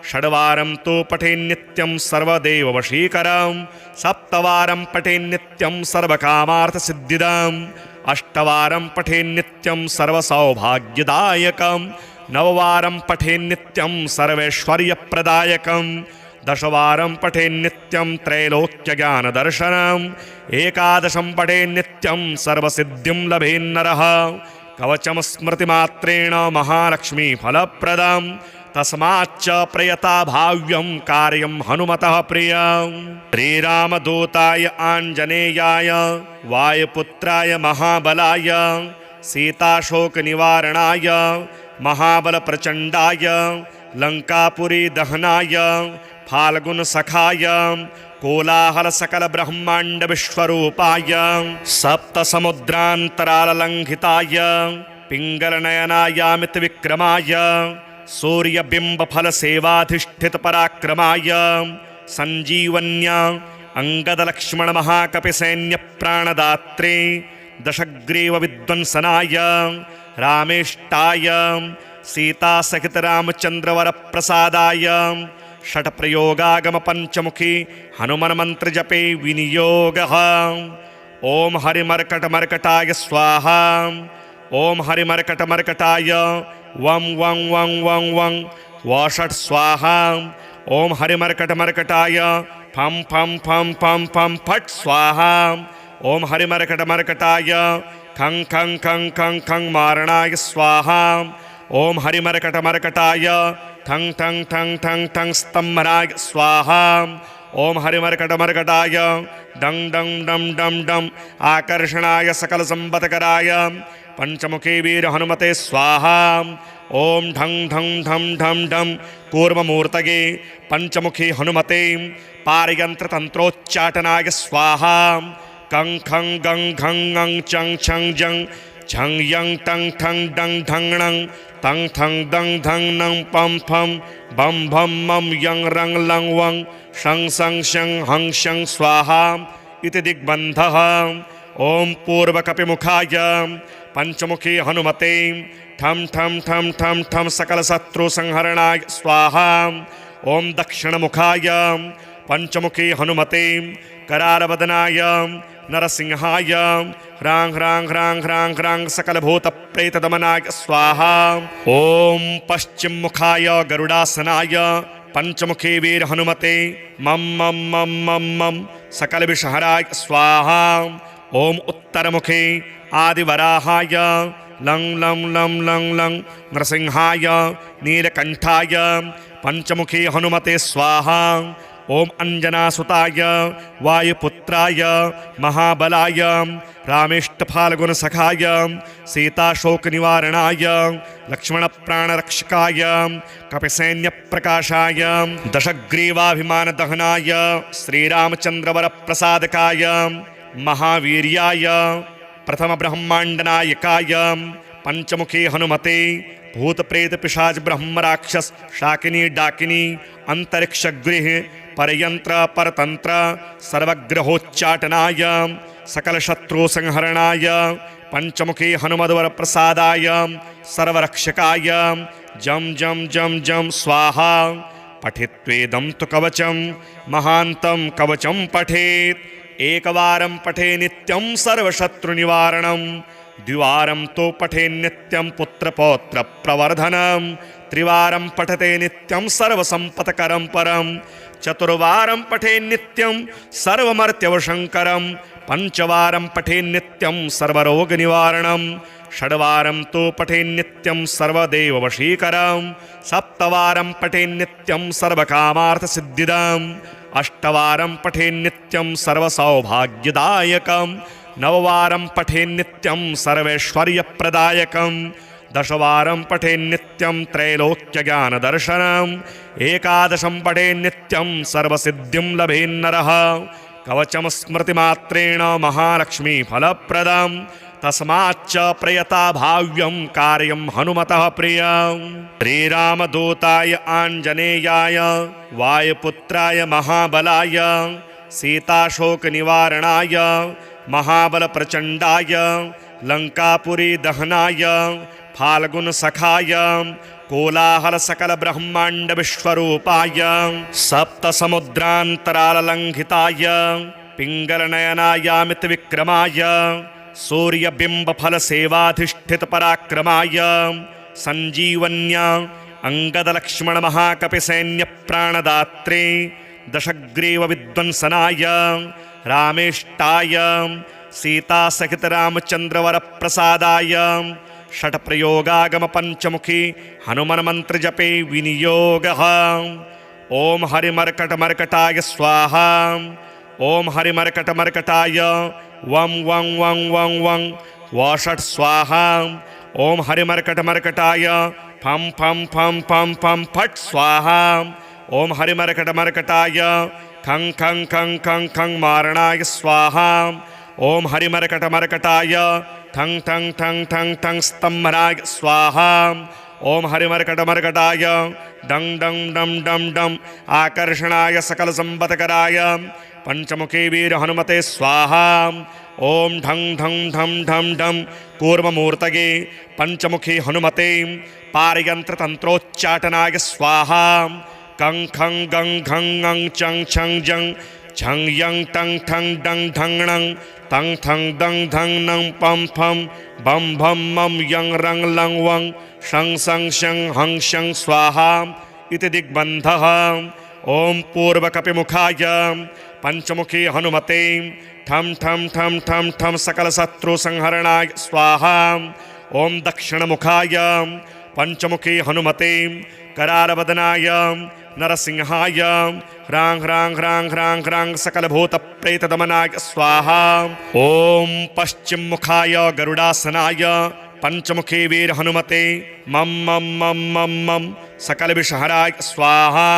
षड्वारं तु पठे नित्यं सर्वदेववशीकरं, सप्तवारं पठे नित्यं सर्वकामार्थसिद्धिदम्, अष्टवारं पठे नित्यं सर्वसौभाग्यदायकं, नववारं पठे नित्यं सर्वैश्वर्यप्रदायकं, दशवारं पठेन्नित्यं त्रैलोक्यज्ञानदर्शनम् एकादशं पठेन्नित्यं सर्वसिद्धिं लभेन्नरः कवचं स्मृतिमात्रेण महालक्ष्मीफलप्रदम् तस्माच्च प्रयता भाव्यं कार्यं हनुमतः प्रियं श्रीरामदूताय आञ्जनेयाय वायुपुत्राय महाबलाय सीताशोकनिवारणाय महाबलप्रचण्डाय लङ्कापुरी दहनाय फाल्गुनसखाय कोलाहलसकलब्रह्माण्डविश्वरूपाय सप्तसमुद्रान्तराललङ्घिताय पिङ्गलनयनायामितविक्रमाय सूर्यबिम्बफलसेवाधिष्ठितपराक्रमाय सञ्जीवन्या अङ्गदलक्ष्मणमहाकपिसैन्यप्राणदात्रे दशग्रीवविध्वंसनाय रामेष्टाय सीतासहितरामचन्द्रवरप्रसादाय षट्प्रयोगागमपञ्चमुखी हनुमन्मन्त्रजपे विनियोगः ॐ हरिमर्कटमर्कटाय स्वाहा ॐ हरिमर्कटमर्कटाय वं वं वं वं वं वषट् स्वाहा ॐ हरिमर्कटमर्कटाय फं फं फं फं फं फट् स्वाहा ॐ हरिमर्कटमर्कटाय खं खं खं खं खं मारणाय स्वाहा ॐ हरिमर्कटमर्कटाय ठं ठं ठं ठं ठं स्तम्भनाय स्वाहा ॐ हरिमर्कटमर्कटाय डं डं डं डं डं आकर्षणाय सकलसम्पत्कराय पंचमुखी वीर हनुमते स्वाहा ॐ ढं ढं ढं ढं ढं कूर्ममूर्तये पंचमुखी हनुमते पारयन्त्रतन्त्रोच्चाटनाय स्वाहा कं खं गं घं ङं चं छं जं झं यं टं ठं डं ढं णं तं ठं दं धं नं पं फं बं भं मं यं रं लं वं शं सं शं हं शं स्वाहा इति दिग्बन्धः ॐ पूर्वकपिमुखाय पंचमुखी हनुमते ठं ठं ठं ठं ठं सकलशत्रुसंहरणाय स्वाहा ॐ दक्षिणमुखाय पंचमुखी हनुमते करालवदनाय नरसिंहाय ह्रां ह्रां ह्रां ह्रां ह्रां सकलभूतप्रेतदमनाय स्वाहा ॐ पश्चिममुखाय गरुडासनाय पंचमुखी वीर हनुमते मं मं मं मं मं सकलविषहराय स्वाहा ॐ उत्तरमुखे आदिवराहाय लं लं लं लं लं नृसिंहाय नीलकण्ठाय पंचमुखी हनुमते स्वाहा ॐ अंजनासुताय वायुपुत्राय महाबलाय रामेष्टफाल्गुनसखाय सीताशोकनिवारणाय लक्ष्मणप्राणरक्षकाय कपिसैन्यप्रकाशाय दशग्रीवाभिमानदहनाय श्रीरामचन्द्रवरप्रसादकाय महावीर्याय प्रथमब्रह्माण्डनायकाय पंचमुखी हनुमते भूतप्रेतपिशाच ब्रह्मराक्षस शाकिनी डाकिनी अंतरिक्षगृह परयंत्र परतंत्र सर्वग्रहोच्चाटनाय सकलशत्रुसंहरणाय पंचमुखी हनुमद्वरप्रसादाय सर्वरक्षकाय जं जं जं जं स्वाहा पठित्वेदं तु कवचं महान्तं कवचं पठेत् एकवारं पठे नित्यं सर्वशत्रुनिवारणं द्विवारं तो पठे नित्यं पुत्रपौत्रप्रवर्धनं त्रिवारं पठते नित्यं सर्वसम्पत्करं परं चतुर्वारं पठे नित्यं सर्वमर्त्यवशङ्करं पंचवारं पठे नित्यं सर्वरोगनिवारणं षड्वारं तो पठे नित्यं सर्वदेववशीकरं सप्तवारं पठे नित्यं सर्वकामार्थसिद्धिदम् अष्टवारं पठे नित्यं सर्वसौभाग्यदायकं नववारं पठे नित्यं सर्वैश्वर्यप्रदायकं दशवारं पठे नित्यं त्रैलोक्यज्ञानदर्शनम् एकादशं पठे नित्यं सर्वसिद्धिं लभेन्नरः कवचं स्मृतिमात्रेण महालक्ष्मीफलप्रदम् तस्माच्च प्रयता भाव्यं कार्यं हनुमतः प्रियं श्रीरामदूताय आञ्जनेयाय वायुपुत्राय महाबलाय सीताशोकनिवारणाय महाबलप्रचण्डाय लङ्कापुरी दहनाय फाल्गुनसखाय कोलाहलसकलब्रह्माण्डविश्वरूपाय सप्तसमुद्रान्तराललङ्घिताय पिङ्गलनयनायामितविक्रमाय सूर्यबिम्बफलसेवाधिष्ठितपराक्रमाय सञ्जीवन्या अंगदलक्ष्मणमहाकपिसैन्यप्राणदात्रे दशग्रीवविध्वंसनाय रामेष्टाय सीतासहितरामचन्द्रवरप्रसादाय षट्प्रयोगागमपञ्चमुखी हनुमन्मन्त्रजपे विनियोगः। ॐ हरिमर्कटमर्कटाय स्वाहा। ॐ हरिमर्कटमर्कटाय वं वं वं वं वं वषट् स्वाहा। ॐ हरिमर्कटमर्कटाय फं फं फं फं फं फट् स्वाहा। ॐ हरिमर्कटमर्कटाय खं खं खं खं खं मारणाय स्वाहा। ॐ हरिमर्कटमर्कटाय ठं ठं ठं ठं ठं स्तम्भनाय स्वाहा। ॐ हरिमर्कटमर्कटाय डं डं डं डं डं आकर्षणाय सकलसम्पत्कराय पंचमुखी वीर हनुमते स्वाहा। ॐ ढं ढं ढं ढं ढं कूर्ममूर्तये पंचमुखी हनुमते पारयन्त्रतन्त्रोच्चाटनाय स्वाहा। कं खं गं घं ङं चं छं जं झं यं टं ठं डं ढं णं तं थं दं धं नं पं फं बं भं मं यं रं लं वं शं सं शं हं शं स्वाहा इति दिग्बन्धः। ॐ पूर्वकपिमुखाय पंचमुखी हनुमते ठं ठं ठं ठं ठं सकलशत्रुसंहरणाय स्वाहा। ॐ दक्षिणमुखाय पंचमुखी हनुमते करालवदनाय नरसिंहाय ह्रां ह्रां ह्रां ह्रां ह्रां सकलभूतप्रेतदमनाय स्वाहा। ॐ पश्चिममुखाय गरुडासनाय पंचमुखी वीर हनुमते मं मं मं मं मं सकलविषहराय स्वाहा।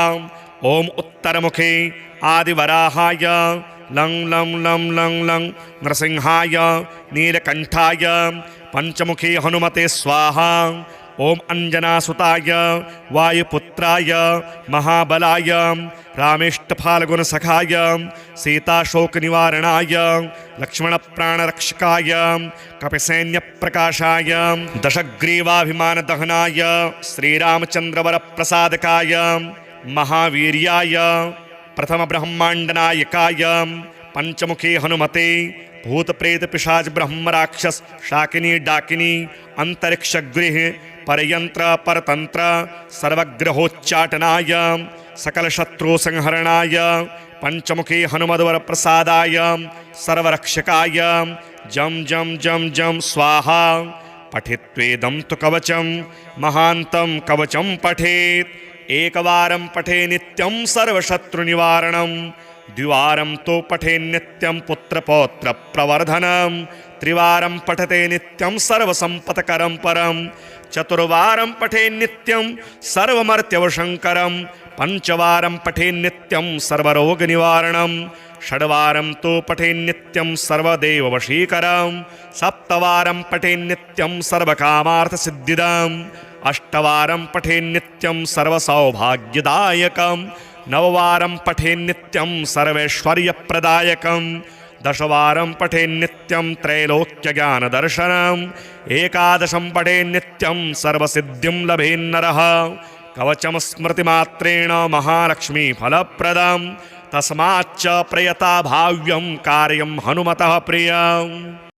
ॐ उत्तरमुखे आदिवराहाय लं लं लं लं लं नृसिंहाय नीलकण्ठाय पंचमुखी हनुमते स्वाहा। ॐ अंजनासुताय वायुपुत्राय महाबलाय रामेष्टफाल्गुनसखाय सीताशोकनिवारणाय लक्ष्मणप्राणरक्षकाय कपिसैन्यप्रकाशाय दशग्रीवाभिमानदहनाय श्रीरामचन्द्रवरप्रसादकाय महावीर्याय प्रथमब्रह्माण्डनायकाय पंचमुखी हनुमते भूतप्रेत पिशाच ब्रह्मराक्षस शाकिनी डाकिनी अंतरिक्षगृह परयंत्र परतंत्र सर्वग्रहोच्चाटनाय सकलशत्रुसंहरणाय पंचमुखी हनुमद्वर प्रसादाय सर्वरक्षकाय जम जम जम जम स्वाहा। पठित्वेदं तु कवचं महान्तं कवचं पठेत् एकवारं पठे नित्यं सर्वशत्रुनिवारणं द्विवारं तो पठे नित्यं पुत्रपौत्रप्रवर्धनं त्रिवारं पठते नित्यं सर्वसम्पत्करं परं चतुर्वारं पठे नित्यं सर्वमर्त्यवशङ्करं पंचवारं पठे नित्यं सर्वरोगनिवारणं षड्वारं तो पठे नित्यं सर्वदेववशीकरं सप्तवारं पठे नित्यं सर्वकामार्थसिद्धिदम् अष्टवारं पठे नित्यं सर्वसौभाग्यदायकं नववारं पठे नित्यं सर्वैश्वर्यप्रदायकं दशवारं पठे नित्यं त्रैलोक्यज्ञानदर्शनम् एकादशं पठे नित्यं सर्वसिद्धिं लभेन्नरः कवचं स्मृतिमात्रेण महालक्ष्मीफलप्रदं तस्माच्च प्रयता भाव्यं कार्यं हनुमतः प्रियम्।